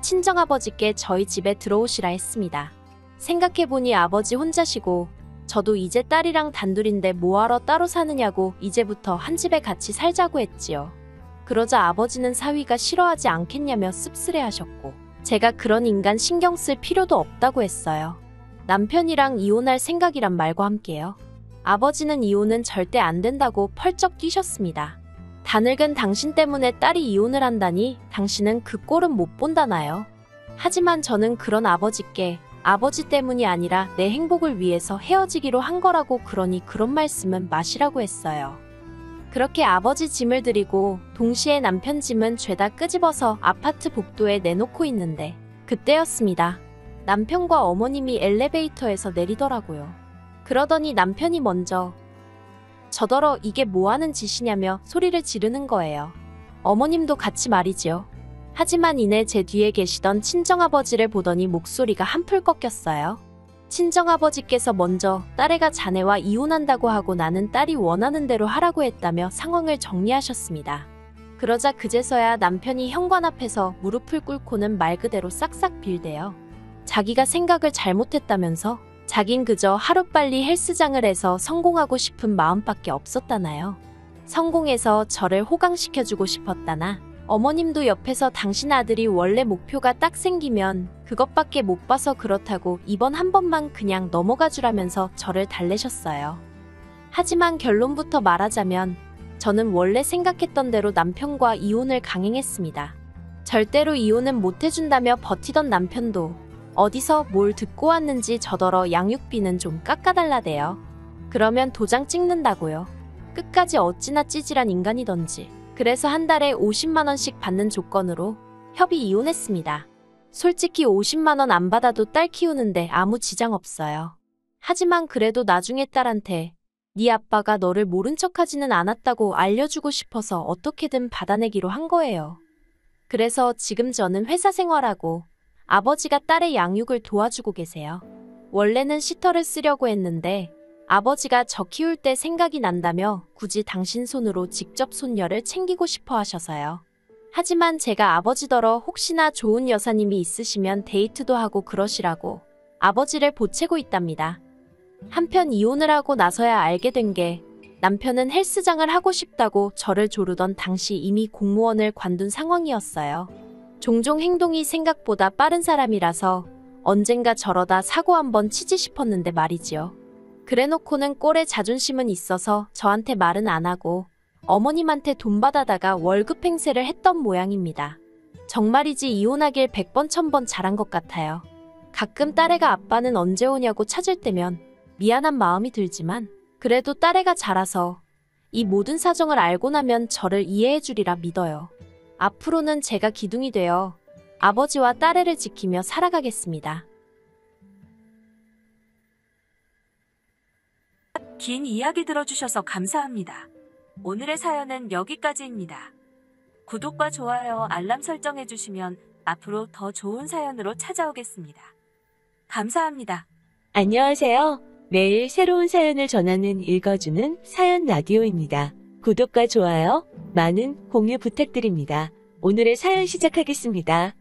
친정아버지께 저희 집에 들어오시라 했습니다. 생각해보니 아버지 혼자시고 저도 이제 딸이랑 단둘인데 뭐하러 따로 사느냐고 이제부터 한 집에 같이 살자고 했지요. 그러자 아버지는 사위가 싫어하지 않겠냐며 씁쓸해하셨고 제가 그런 인간 신경 쓸 필요도 없다고 했어요. 남편이랑 이혼할 생각이란 말과 함께요. 아버지는 이혼은 절대 안 된다고 펄쩍 뛰셨습니다. 다늙은 당신 때문에 딸이 이혼을 한다니 당신은 그 꼴은 못 본다나요. 하지만 저는 그런 아버지께 아버지 때문이 아니라 내 행복을 위해서 헤어지기로 한 거라고 그러니 그런 말씀은 마시라고 했어요. 그렇게 아버지 짐을 드리고 동시에 남편 짐은 죄다 끄집어서 아파트 복도에 내놓고 있는데 그때였습니다. 남편과 어머님이 엘리베이터에서 내리더라고요. 그러더니 남편이 먼저 저더러 이게 뭐하는 짓이냐며 소리를 지르는 거예요. 어머님도 같이 말이지요. 하지만 이내 제 뒤에 계시던 친정아버지를 보더니 목소리가 한풀 꺾였어요. 친정아버지께서 먼저 딸애가 자네와 이혼한다고 하고 나는 딸이 원하는 대로 하라고 했다며 상황을 정리하셨습니다. 그러자 그제서야 남편이 현관 앞에서 무릎을 꿇고는 말 그대로 싹싹 빌대요. 자기가 생각을 잘못했다면서 자긴 그저 하루빨리 헬스장을 해서 성공하고 싶은 마음밖에 없었다나요. 성공해서 저를 호강시켜주고 싶었다나 어머님도 옆에서 당신 아들이 원래 목표가 딱 생기면 그것밖에 못 봐서 그렇다고 이번 한 번만 그냥 넘어가 주라면서 저를 달래셨어요. 하지만 결론부터 말하자면 저는 원래 생각했던 대로 남편과 이혼을 강행했습니다. 절대로 이혼은 못 해준다며 버티던 남편도 어디서 뭘 듣고 왔는지 저더러 양육비는 좀 깎아달라대요. 그러면 도장 찍는다고요. 끝까지 어찌나 찌질한 인간이던지. 그래서 한 달에 50만 원씩 받는 조건으로 협의 이혼했습니다. 솔직히 50만 원 안 받아도 딸 키우는데 아무 지장 없어요. 하지만 그래도 나중에 딸한테 네 아빠가 너를 모른 척하지는 않았다고 알려주고 싶어서 어떻게든 받아내기로 한 거예요. 그래서 지금 저는 회사 생활하고 아버지가 딸의 양육을 도와주고 계세요. 원래는 시터를 쓰려고 했는데 아버지가 저 키울 때 생각이 난다며 굳이 당신 손으로 직접 손녀를 챙기고 싶어 하셔서요. 하지만 제가 아버지더러 혹시나 좋은 여사님이 있으시면 데이트도 하고 그러시라고 아버지를 보채고 있답니다. 한편 이혼을 하고 나서야 알게 된 게 남편은 헬스장을 하고 싶다고 저를 조르던 당시 이미 공무원을 관둔 상황이었어요. 종종 행동이 생각보다 빠른 사람이라서 언젠가 저러다 사고 한번 치지 싶었는데 말이지요. 그래놓고는 꼴에 자존심은 있어서 저한테 말은 안 하고 어머님한테 돈 받아다가 월급 행세를 했던 모양입니다. 정말이지 이혼하길 100번 1000번 잘한 것 같아요. 가끔 딸애가 아빠는 언제 오냐고 찾을 때면 미안한 마음이 들지만 그래도 딸애가 자라서 이 모든 사정을 알고 나면 저를 이해해 주리라 믿어요. 앞으로는 제가 기둥이 되어 아버지와 딸애를 지키며 살아가겠습니다. 긴 이야기 들어주셔서 감사합니다. 오늘의 사연은 여기까지입니다. 구독과 좋아요, 알람 설정해주시면 앞으로 더 좋은 사연으로 찾아오겠습니다. 감사합니다. 안녕하세요. 매일 새로운 사연을 전하는 읽어주는 사연 라디오입니다. 구독과 좋아요, 많은 공유 부탁드립니다. 오늘의 사연 시작하겠습니다.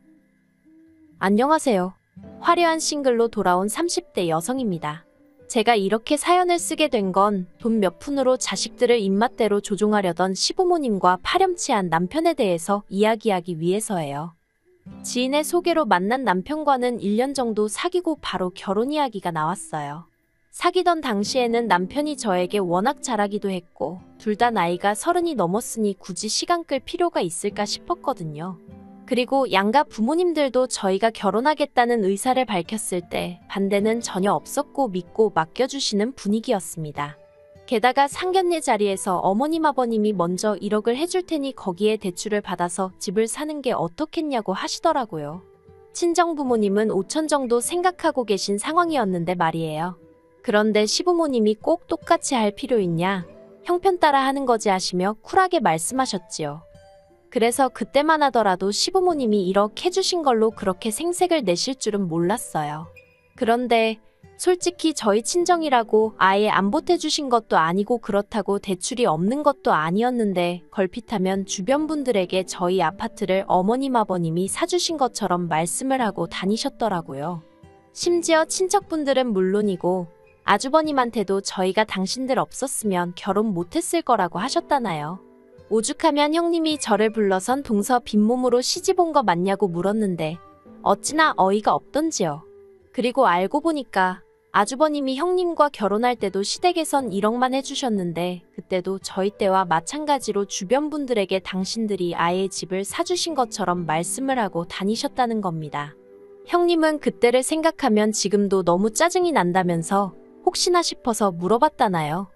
안녕하세요. 화려한 싱글로 돌아온 30대 여성입니다. 제가 이렇게 사연을 쓰게 된 건 돈 몇 푼으로 자식들을 입맛대로 조종하려던 시부모님과 파렴치한 남편에 대해서 이야기하기 위해서예요. 지인의 소개로 만난 남편과는 1년 정도 사귀고 바로 결혼 이야기가 나왔어요. 사귀던 당시에는 남편이 저에게 워낙 잘하기도 했고 둘 다 나이가 30이 넘었으니 굳이 시간 끌 필요가 있을까 싶었거든요. 그리고 양가 부모님들도 저희가 결혼하겠다는 의사를 밝혔을 때 반대는 전혀 없었고 믿고 맡겨주시는 분위기였습니다. 게다가 상견례 자리에서 어머님 아버님이 먼저 1억을 해줄 테니 거기에 대출을 받아서 집을 사는 게 어떻겠냐고 하시더라고요. 친정 부모님은 5천 정도 생각하고 계신 상황이었는데 말이에요. 그런데 시부모님이 꼭 똑같이 할 필요 있냐? 형편 따라 하는 거지 하시며 쿨하게 말씀하셨지요. 그래서 그때만 하더라도 시부모님이 1억 해주신 걸로 그렇게 생색을 내실 줄은 몰랐어요. 그런데 솔직히 저희 친정이라고 아예 안 보태주신 것도 아니고 그렇다고 대출이 없는 것도 아니었는데 걸핏하면 주변 분들에게 저희 아파트를 어머님 아버님이 사주신 것처럼 말씀을 하고 다니셨더라고요. 심지어 친척분들은 물론이고 아주버님한테도 저희가 당신들 없었으면 결혼 못했을 거라고 하셨다나요. 오죽하면 형님이 저를 불러선 동서 빈몸으로 시집 온 거 맞냐고 물었는데 어찌나 어이가 없던지요. 그리고 알고 보니까 아주버님이 형님과 결혼할 때도 시댁에선 1억만 해주셨는데 그때도 저희 때와 마찬가지로 주변 분들에게 당신들이 아예 집을 사주신 것처럼 말씀을 하고 다니셨다는 겁니다. 형님은 그때를 생각하면 지금도 너무 짜증이 난다면서 혹시나 싶어서 물어봤다나요.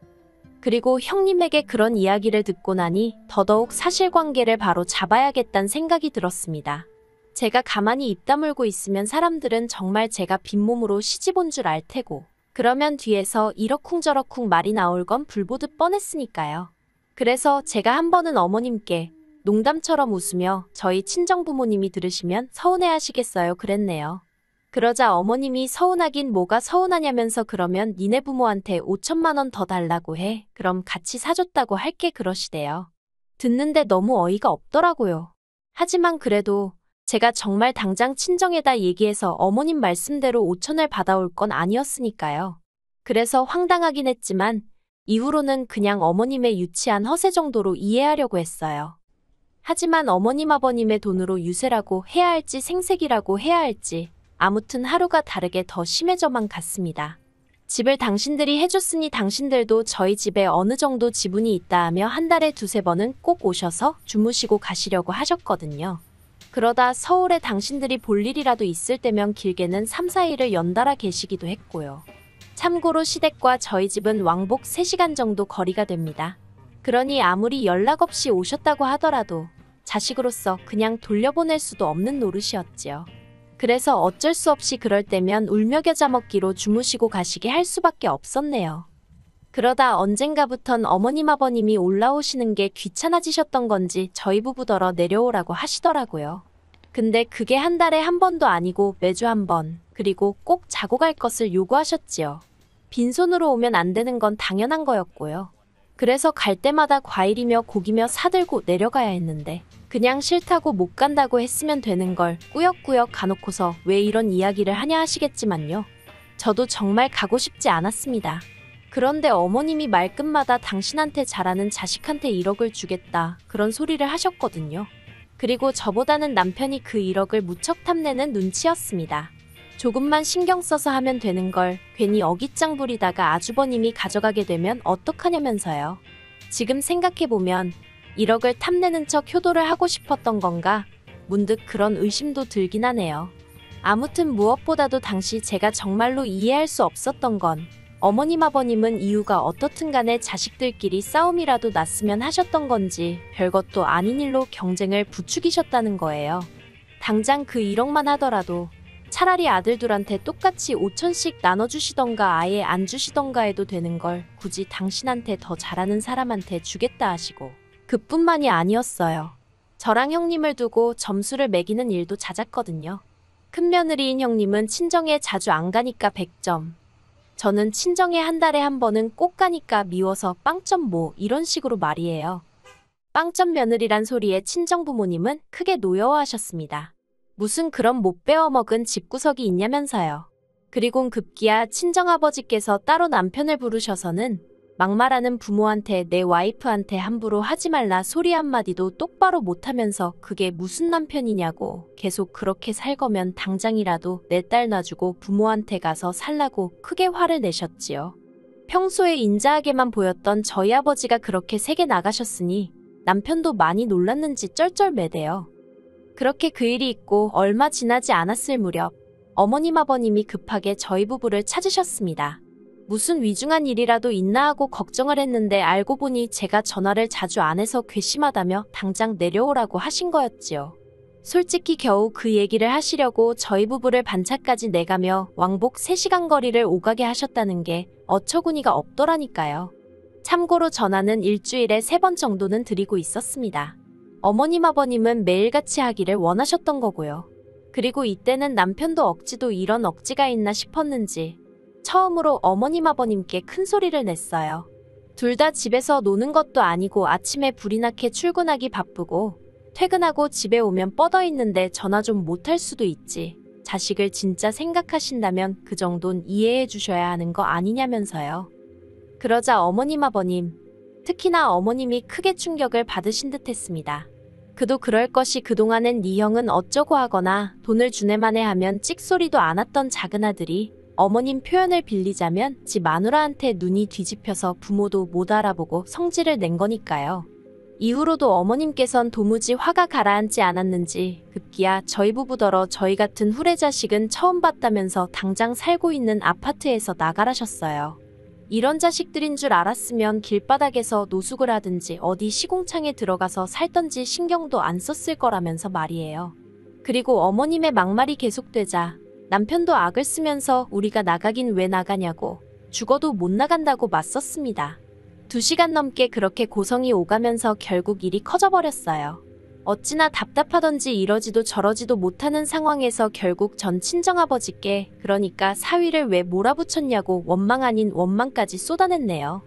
그리고 형님에게 그런 이야기를 듣고 나니 더더욱 사실관계를 바로 잡아야겠다는 생각이 들었습니다. 제가 가만히 입 다물고 있으면 사람들은 정말 제가 빈몸으로 시집 온 줄 알 테고 그러면 뒤에서 이러쿵저러쿵 말이 나올 건 불보듯 뻔했으니까요. 그래서 제가 한 번은 어머님께 농담처럼 웃으며 저희 친정부모님이 들으시면 서운해하시겠어요 그랬네요. 그러자 어머님이 서운하긴 뭐가 서운하냐면서 그러면 니네 부모한테 5천만 원 더 달라고 해. 그럼 같이 사줬다고 할게 그러시대요. 듣는데 너무 어이가 없더라고요. 하지만 그래도 제가 정말 당장 친정에다 얘기해서 어머님 말씀대로 5천을 받아올 건 아니었으니까요. 그래서 황당하긴 했지만 이후로는 그냥 어머님의 유치한 허세 정도로 이해하려고 했어요. 하지만 어머님 아버님의 돈으로 유세라고 해야 할지 생색이라고 해야 할지 아무튼 하루가 다르게 더 심해져만 갔습니다. 집을 당신들이 해줬으니 당신들도 저희 집에 어느 정도 지분이 있다 하며 한 달에 2~3번은 꼭 오셔서 주무시고 가시려고 하셨거든요. 그러다 서울에 당신들이 볼 일이라도 있을 때면 길게는 3~4일을 연달아 계시기도 했고요. 참고로 시댁과 저희 집은 왕복 3시간 정도 거리가 됩니다. 그러니 아무리 연락 없이 오셨다고 하더라도 자식으로서 그냥 돌려보낼 수도 없는 노릇이었지요. 그래서 어쩔 수 없이 그럴 때면 울며 겨자 먹기로 주무시고 가시게 할 수밖에 없었네요. 그러다 언젠가부턴 어머님 아버님이 올라오시는 게 귀찮아지셨던 건지 저희 부부더러 내려오라고 하시더라고요. 근데 그게 한 달에 한 번도 아니고 매주 한 번, 그리고 꼭 자고 갈 것을 요구하셨지요. 빈손으로 오면 안 되는 건 당연한 거였고요. 그래서 갈 때마다 과일이며 고기며 사들고 내려가야 했는데 그냥 싫다고 못 간다고 했으면 되는 걸 꾸역꾸역 가놓고서 왜 이런 이야기를 하냐 하시겠지만요. 저도 정말 가고 싶지 않았습니다. 그런데 어머님이 말끝마다 당신한테 잘하는 자식한테 1억을 주겠다 그런 소리를 하셨거든요. 그리고 저보다는 남편이 그 1억을 무척 탐내는 눈치였습니다. 조금만 신경 써서 하면 되는 걸 괜히 어깃장 부리다가 아주버님이 가져가게 되면 어떡하냐면서요. 지금 생각해보면 1억을 탐내는 척 효도를 하고 싶었던 건가? 문득 그런 의심도 들긴 하네요. 아무튼 무엇보다도 당시 제가 정말로 이해할 수 없었던 건 어머님 아버님은 이유가 어떻든 간에 자식들끼리 싸움이라도 났으면 하셨던 건지 별것도 아닌 일로 경쟁을 부추기셨다는 거예요. 당장 그 1억만 하더라도 차라리 아들들한테 똑같이 5천씩 나눠주시던가 아예 안 주시던가 해도 되는 걸 굳이 당신한테 더 잘하는 사람한테 주겠다 하시고 그뿐만이 아니었어요. 저랑 형님을 두고 점수를 매기는 일도 잦았거든요. 큰며느리인 형님은 친정에 자주 안 가니까 100점. 저는 친정에 한 달에 한 번은 꼭 가니까 미워서 빵점 뭐 이런 식으로 말이에요. 빵점 며느리란 소리에 친정 부모님은 크게 노여워하셨습니다. 무슨 그런 못 배워먹은 집구석이 있냐면서요. 그리곤 급기야 친정아버지께서 따로 남편을 부르셔서는 막말하는 부모한테 내 와이프한테 함부로 하지 말라 소리 한마디도 똑바로 못하면서 그게 무슨 남편이냐고 계속 그렇게 살 거면 당장이라도 내 딸 놔주고 부모한테 가서 살라고 크게 화를 내셨지요. 평소에 인자하게만 보였던 저희 아버지가 그렇게 세게 나가셨으니 남편도 많이 놀랐는지 쩔쩔매대요. 그렇게 그 일이 있고 얼마 지나지 않았을 무렵 어머님 아버님이 급하게 저희 부부를 찾으셨습니다. 무슨 위중한 일이라도 있나 하고 걱정을 했는데 알고 보니 제가 전화를 자주 안 해서 괘씸하다며 당장 내려오라고 하신 거였지요. 솔직히 겨우 그 얘기를 하시려고 저희 부부를 반차까지 내가며 왕복 3시간 거리를 오가게 하셨다는 게 어처구니가 없더라니까요. 참고로 전화는 일주일에 3번 정도는 드리고 있었습니다. 어머님 아버님은 매일같이 하기를 원하셨던 거고요. 그리고 이때는 남편도 억지도 이런 억지가 있나 싶었는지 처음으로 어머님 아버님께 큰 소리를 냈어요. 둘 다 집에서 노는 것도 아니고 아침에 불이 나게 출근하기 바쁘고 퇴근하고 집에 오면 뻗어 있는데 전화 좀 못할 수도 있지. 자식을 진짜 생각하신다면 그 정도는 이해해 주셔야 하는 거 아니냐면서요. 그러자 어머님 아버님, 특히나 어머님이 크게 충격을 받으신 듯 했습니다. 그도 그럴 것이 그동안엔 네 형은 어쩌고 하거나 돈을 주네마네 하면 찍소리도 안 했던 작은 아들이 어머님 표현을 빌리자면 지 마누라한테 눈이 뒤집혀서 부모도 못 알아보고 성질을 낸 거니까요. 이후로도 어머님께선 도무지 화가 가라앉지 않았는지 급기야 저희 부부더러 저희 같은 후레자식은 처음 봤다면서 당장 살고 있는 아파트에서 나가라셨어요. 이런 자식들인 줄 알았으면 길바닥에서 노숙을 하든지 어디 시공창에 들어가서 살던지 신경도 안 썼을 거라면서 말이에요. 그리고 어머님의 막말이 계속되자 남편도 악을 쓰면서 우리가 나가긴 왜 나가냐고 죽어도 못 나간다고 맞섰습니다. 2시간 넘게 그렇게 고성이 오가면서 결국 일이 커져버렸어요. 어찌나 답답하던지 이러지도 저러지도 못하는 상황에서 결국 전 친정아버지께 그러니까 사위를 왜 몰아붙였냐고 원망 아닌 원망까지 쏟아냈네요.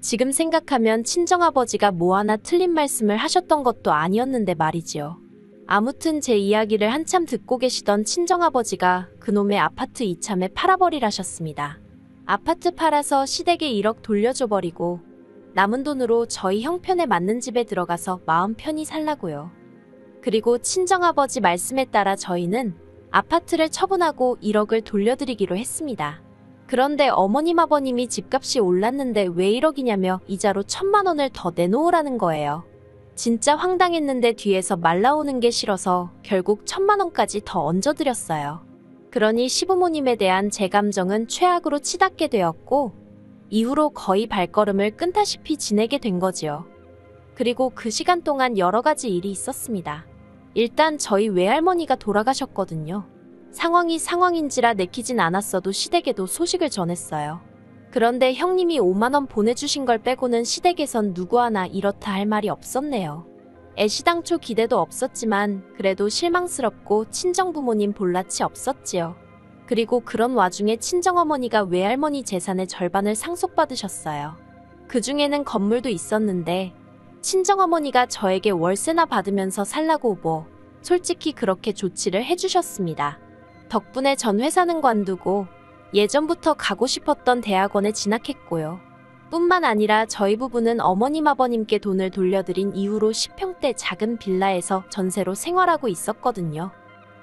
지금 생각하면 친정아버지가 뭐 하나 틀린 말씀을 하셨던 것도 아니었는데 말이지요. 아무튼 제 이야기를 한참 듣고 계시던 친정아버지가 그놈의 아파트 이참에 팔아버리라셨습니다. 아파트 팔아서 시댁에 1억 돌려줘버리고 남은 돈으로 저희 형편에 맞는 집에 들어가서 마음 편히 살라고요. 그리고 친정아버지 말씀에 따라 저희는 아파트를 처분하고 1억을 돌려드리기로 했습니다. 그런데 어머님 아버님이 집값이 올랐는데 왜 1억이냐며 이자로 1,000만 원을 더 내놓으라는 거예요. 진짜 황당했는데 뒤에서 말 나오는 게 싫어서 결국 1,000만 원까지 더 얹어드렸어요. 그러니 시부모님에 대한 제 감정은 최악으로 치닫게 되었고 이후로 거의 발걸음을 끊다시피 지내게 된 거지요. 그리고 그 시간 동안 여러 가지 일이 있었습니다. 일단 저희 외할머니가 돌아가셨거든요. 상황이 상황인지라 내키진 않았어도 시댁에도 소식을 전했어요. 그런데 형님이 5만 원 보내주신 걸 빼고는 시댁에선 누구 하나 이렇다 할 말이 없었네요. 애시당초 기대도 없었지만 그래도 실망스럽고 친정부모님 볼낯이 없었지요. 그리고 그런 와중에 친정어머니가 외할머니 재산의 절반을 상속받으셨어요. 그 중에는 건물도 있었는데 친정어머니가 저에게 월세나 받으면서 살라고 솔직히 그렇게 조치를 해주셨습니다. 덕분에 전 회사는 관두고 예전부터 가고 싶었던 대학원에 진학했고요. 뿐만 아니라 저희 부부는 어머님 아버님께 돈을 돌려드린 이후로 10평대 작은 빌라에서 전세로 생활하고 있었거든요.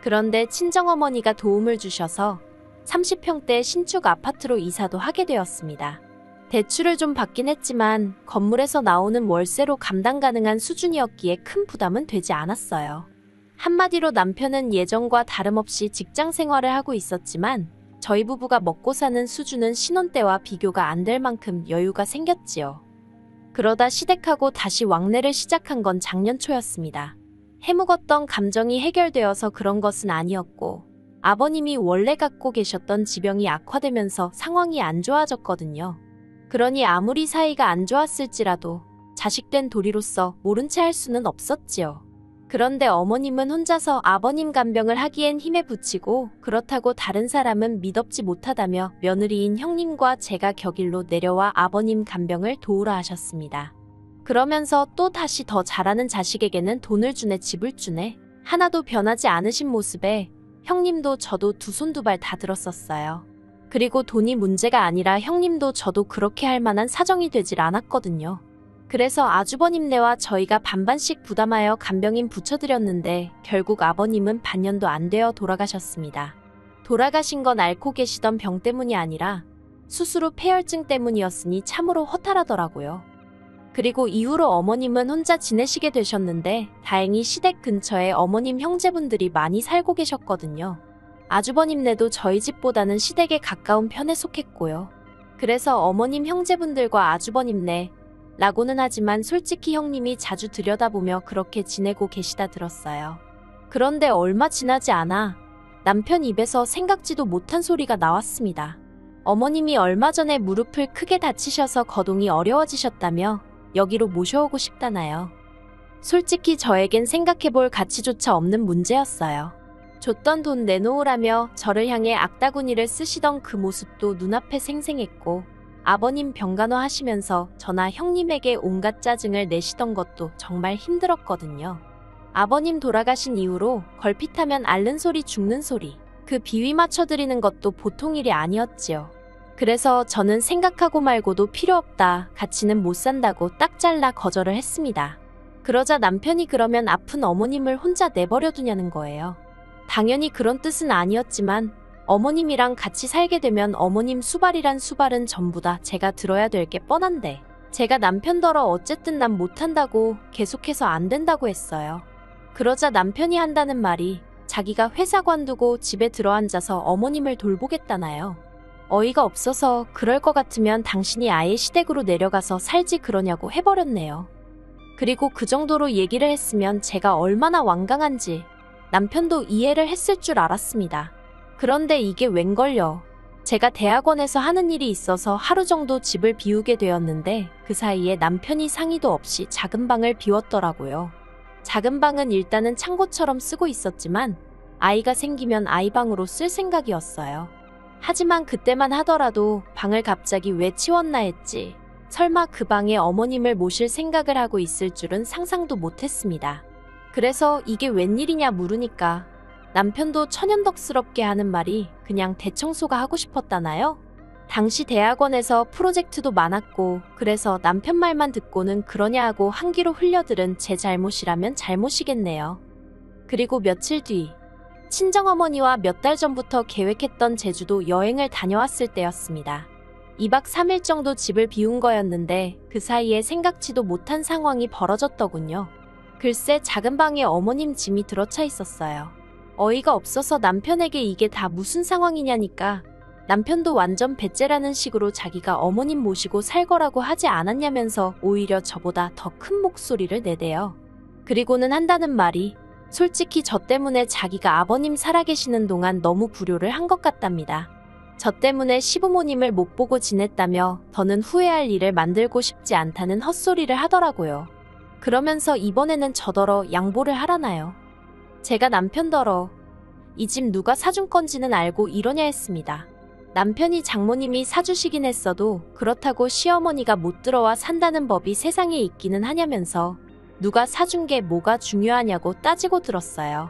그런데 친정어머니가 도움을 주셔서 30평대 신축 아파트로 이사도 하게 되었습니다. 대출을 좀 받긴 했지만 건물에서 나오는 월세로 감당 가능한 수준이었기에 큰 부담은 되지 않았어요. 한마디로 남편은 예전과 다름없이 직장 생활을 하고 있었지만 저희 부부가 먹고 사는 수준은 신혼 때와 비교가 안 될 만큼 여유가 생겼지요. 그러다 시댁하고 다시 왕래를 시작한 건 작년 초였습니다. 해묵었던 감정이 해결되어서 그런 것은 아니었고 아버님이 원래 갖고 계셨던 지병이 악화되면서 상황이 안 좋아졌거든요. 그러니 아무리 사이가 안 좋았을지라도 자식된 도리로서 모른 채 할 수는 없었지요. 그런데 어머님은 혼자서 아버님 간병을 하기엔 힘에 부치고 그렇다고 다른 사람은 믿업지 못하다며 며느리인 형님과 제가 격일로 내려와 아버님 간병을 도우라 하셨습니다. 그러면서 또 다시 더 잘하는 자식에게는 돈을 주네 집을 주네 하나도 변하지 않으신 모습에 형님도 저도 두 손 두 발 다 들었었어요. 그리고 돈이 문제가 아니라 형님도 저도 그렇게 할 만한 사정이 되질 않았거든요. 그래서 아주버님네와 저희가 반반씩 부담하여 간병인 붙여드렸는데 결국 아버님은 반년도 안 되어 돌아가셨습니다. 돌아가신 건 앓고 계시던 병 때문이 아니라 수술 후 폐혈증 때문이었으니 참으로 허탈하더라고요. 그리고 이후로 어머님은 혼자 지내시게 되셨는데 다행히 시댁 근처에 어머님 형제분들이 많이 살고 계셨거든요. 아주버님네도 저희 집보다는 시댁에 가까운 편에 속했고요. 그래서 어머님 형제분들과 아주버님네 라고는 하지만 솔직히 형님이 자주 들여다보며 그렇게 지내고 계시다 들었어요. 그런데 얼마 지나지 않아 남편 입에서 생각지도 못한 소리가 나왔습니다. 어머님이 얼마 전에 무릎을 크게 다치셔서 거동이 어려워지셨다며 여기로 모셔오고 싶다나요. 솔직히 저에겐 생각해볼 가치조차 없는 문제였어요. 줬던 돈 내놓으라며 저를 향해 악다구니를 쓰시던 그 모습도 눈앞에 생생했고 아버님 병간호 하시면서 저나 형님에게 온갖 짜증을 내시던 것도 정말 힘들었거든요. 아버님 돌아가신 이후로 걸핏하면 앓는 소리 죽는 소리 그 비위 맞춰드리는 것도 보통 일이 아니었지요. 그래서 저는 생각하고 말고도 필요 없다 같이는 못 산다고 딱 잘라 거절을 했습니다. 그러자 남편이 그러면 아픈 어머님을 혼자 내버려 두냐는 거예요. 당연히 그런 뜻은 아니었지만 어머님이랑 같이 살게 되면 어머님 수발이란 수발은 전부 다 제가 들어야 될 게 뻔한데 제가 남편더러 어쨌든 난 못한다고 계속해서 안 된다고 했어요. 그러자 남편이 한다는 말이 자기가 회사 관두고 집에 들어앉아서 어머님을 돌보겠다나요. 어이가 없어서 그럴 것 같으면 당신이 아예 시댁으로 내려가서 살지 그러냐고 해버렸네요. 그리고 그 정도로 얘기를 했으면 제가 얼마나 완강한지 남편도 이해를 했을 줄 알았습니다. 그런데 이게 웬걸요. 제가 대학원에서 하는 일이 있어서 하루 정도 집을 비우게 되었는데 그 사이에 남편이 상의도 없이 작은 방을 비웠더라고요. 작은 방은 일단은 창고처럼 쓰고 있었지만 아이가 생기면 아이방으로 쓸 생각이었어요. 하지만 그때만 하더라도 방을 갑자기 왜 치웠나 했지. 설마 그 방에 어머님을 모실 생각을 하고 있을 줄은 상상도 못했습니다. 그래서 이게 웬일이냐 물으니까 남편도 천연덕스럽게 하는 말이 그냥 대청소가 하고 싶었다나요? 당시 대학원에서 프로젝트도 많았고 그래서 남편 말만 듣고는 그러냐 하고 한 귀로 흘려들은 제 잘못이라면 잘못이겠네요. 그리고 며칠 뒤 친정어머니와 몇 달 전부터 계획했던 제주도 여행을 다녀왔을 때였습니다. 2박 3일 정도 집을 비운 거였는데 그 사이에 생각지도 못한 상황이 벌어졌더군요. 글쎄 작은 방에 어머님 짐이 들어차 있었어요. 어이가 없어서 남편에게 이게 다 무슨 상황이냐니까 남편도 완전 배째라는 식으로 자기가 어머님 모시고 살 거라고 하지 않았냐면서 오히려 저보다 더 큰 목소리를 내대요. 그리고는 한다는 말이 솔직히 저 때문에 자기가 아버님 살아계시는 동안 너무 불효를 한 것 같답니다. 저 때문에 시부모님을 못 보고 지냈다며 더는 후회할 일을 만들고 싶지 않다는 헛소리를 하더라고요. 그러면서 이번에는 저더러 양보를 하라나요. 제가 남편더러 이 집 누가 사준 건지는 알고 이러냐 했습니다. 남편이 장모님이 사주시긴 했어도 그렇다고 시어머니가 못 들어와 산다는 법이 세상에 있기는 하냐면서 누가 사준 게 뭐가 중요하냐고 따지고 들었어요.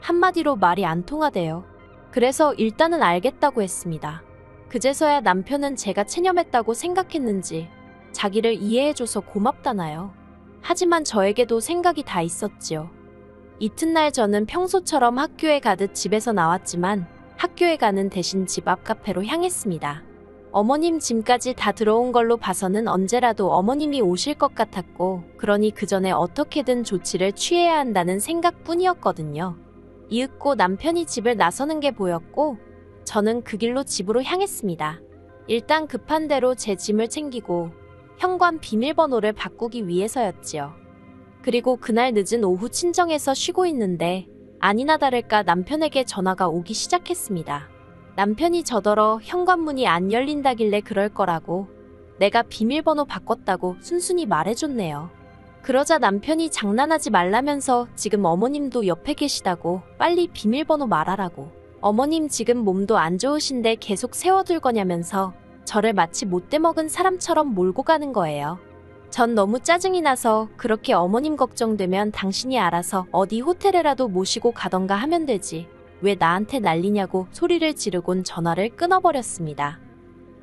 한마디로 말이 안 통하대요. 그래서 일단은 알겠다고 했습니다. 그제서야 남편은 제가 체념했다고 생각했는지 자기를 이해해줘서 고맙다나요. 하지만 저에게도 생각이 다 있었지요. 이튿날 저는 평소처럼 학교에 가듯 집에서 나왔지만 학교에 가는 대신 집 앞 카페로 향했습니다. 어머님 짐까지 다 들어온 걸로 봐서는 언제라도 어머님이 오실 것 같았고, 그러니 그 전에 어떻게든 조치를 취해야 한다는 생각뿐이었거든요. 이윽고 남편이 집을 나서는 게 보였고, 저는 그 길로 집으로 향했습니다. 일단 급한 대로 제 짐을 챙기고 현관 비밀번호를 바꾸기 위해서였지요. 그리고 그날 늦은 오후 친정에서 쉬고 있는데 아니나 다를까 남편에게 전화가 오기 시작했습니다. 남편이 저더러 현관문이 안 열린다길래 그럴 거라고 내가 비밀번호 바꿨다고 순순히 말해줬네요. 그러자 남편이 장난하지 말라면서 지금 어머님도 옆에 계시다고 빨리 비밀번호 말하라고, 어머님 지금 몸도 안 좋으신데 계속 세워둘 거냐면서 저를 마치 못돼 먹은 사람처럼 몰고 가는 거예요. 전 너무 짜증이 나서 그렇게 어머님 걱정되면 당신이 알아서 어디 호텔에라도 모시고 가던가 하면 되지, 왜 나한테 난리냐고 소리를 지르곤 전화를 끊어버렸습니다.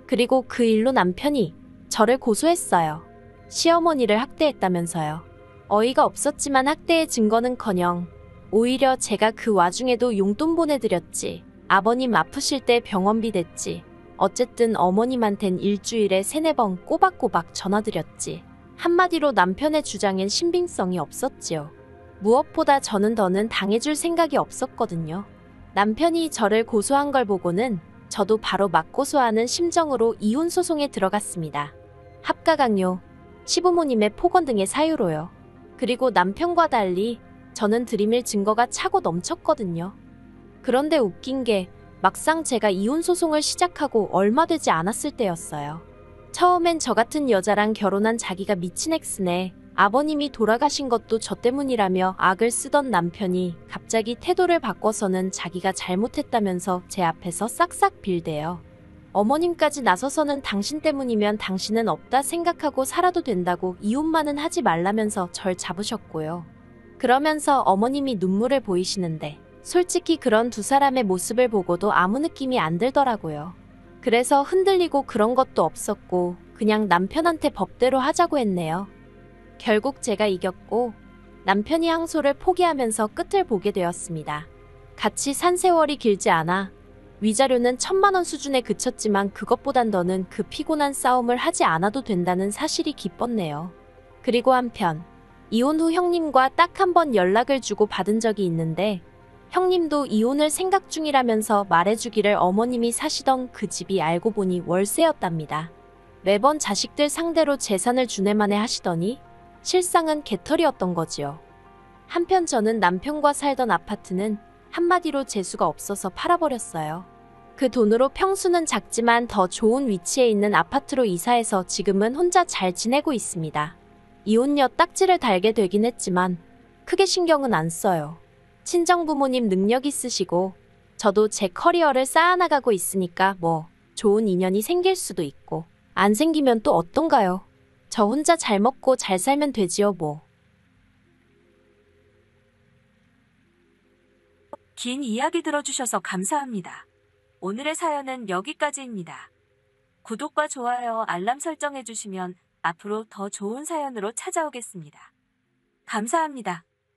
그리고 그 일로 남편이 저를 고소했어요. 시어머니를 학대했다면서요. 어이가 없었지만 학대의 증거는커녕 오히려 제가 그 와중에도 용돈 보내드렸지, 아버님 아프실 때 병원비 댔지, 어쨌든 어머님한텐 일주일에 3-4번 꼬박꼬박 전화드렸지. 한마디로 남편의 주장엔 신빙성이 없었지요. 무엇보다 저는 더는 당해줄 생각이 없었거든요. 남편이 저를 고소한 걸 보고는 저도 바로 맞고소하는 심정으로 이혼 소송에 들어갔습니다. 합가강요, 시부모님의 폭언 등의 사유로요. 그리고 남편과 달리 저는 들이밀 증거가 차고 넘쳤거든요. 그런데 웃긴 게 막상 제가 이혼 소송을 시작하고 얼마 되지 않았을 때였어요. 처음엔 저 같은 여자랑 결혼한 자기가 미친 엑스네, 아버님이 돌아가신 것도 저 때문이라며 악을 쓰던 남편이 갑자기 태도를 바꿔서는 자기가 잘못했다면서 제 앞에서 싹싹 빌대요. 어머님까지 나서서는 당신 때문이면 당신은 없다 생각하고 살아도 된다고 이혼만은 하지 말라면서 절 잡으셨고요. 그러면서 어머님이 눈물을 보이시는데 솔직히 그런 두 사람의 모습을 보고도 아무 느낌이 안 들더라고요. 그래서 흔들리고 그런 것도 없었고 그냥 남편한테 법대로 하자고 했네요. 결국 제가 이겼고 남편이 항소를 포기하면서 끝을 보게 되었습니다. 같이 산 세월이 길지 않아 위자료는 1,000만 원 수준에 그쳤지만 그것보단 더는 그 피곤한 싸움을 하지 않아도 된다는 사실이 기뻤네요. 그리고 한편 이혼 후 형님과 딱 한 번 연락을 주고 받은 적이 있는데 형님도 이혼을 생각 중이라면서 말해주기를 어머님이 사시던 그 집이 알고 보니 월세였답니다. 매번 자식들 상대로 재산을 주네마네 하시더니 실상은 개털이었던 거지요. 한편 저는 남편과 살던 아파트는 한마디로 재수가 없어서 팔아버렸어요. 그 돈으로 평수는 작지만 더 좋은 위치에 있는 아파트로 이사해서 지금은 혼자 잘 지내고 있습니다. 이혼녀 딱지를 달게 되긴 했지만 크게 신경은 안 써요. 친정부모님 능력 있으시고 저도 제 커리어를 쌓아나가고 있으니까 뭐 좋은 인연이 생길 수도 있고 안 생기면 또 어떤가요? 저 혼자 잘 먹고 잘 살면 되지요 뭐. 긴 이야기 들어주셔서 감사합니다. 오늘의 사연은 여기까지입니다. 구독과 좋아요, 알람 설정해주시면 앞으로 더 좋은 사연으로 찾아오겠습니다. 감사합니다.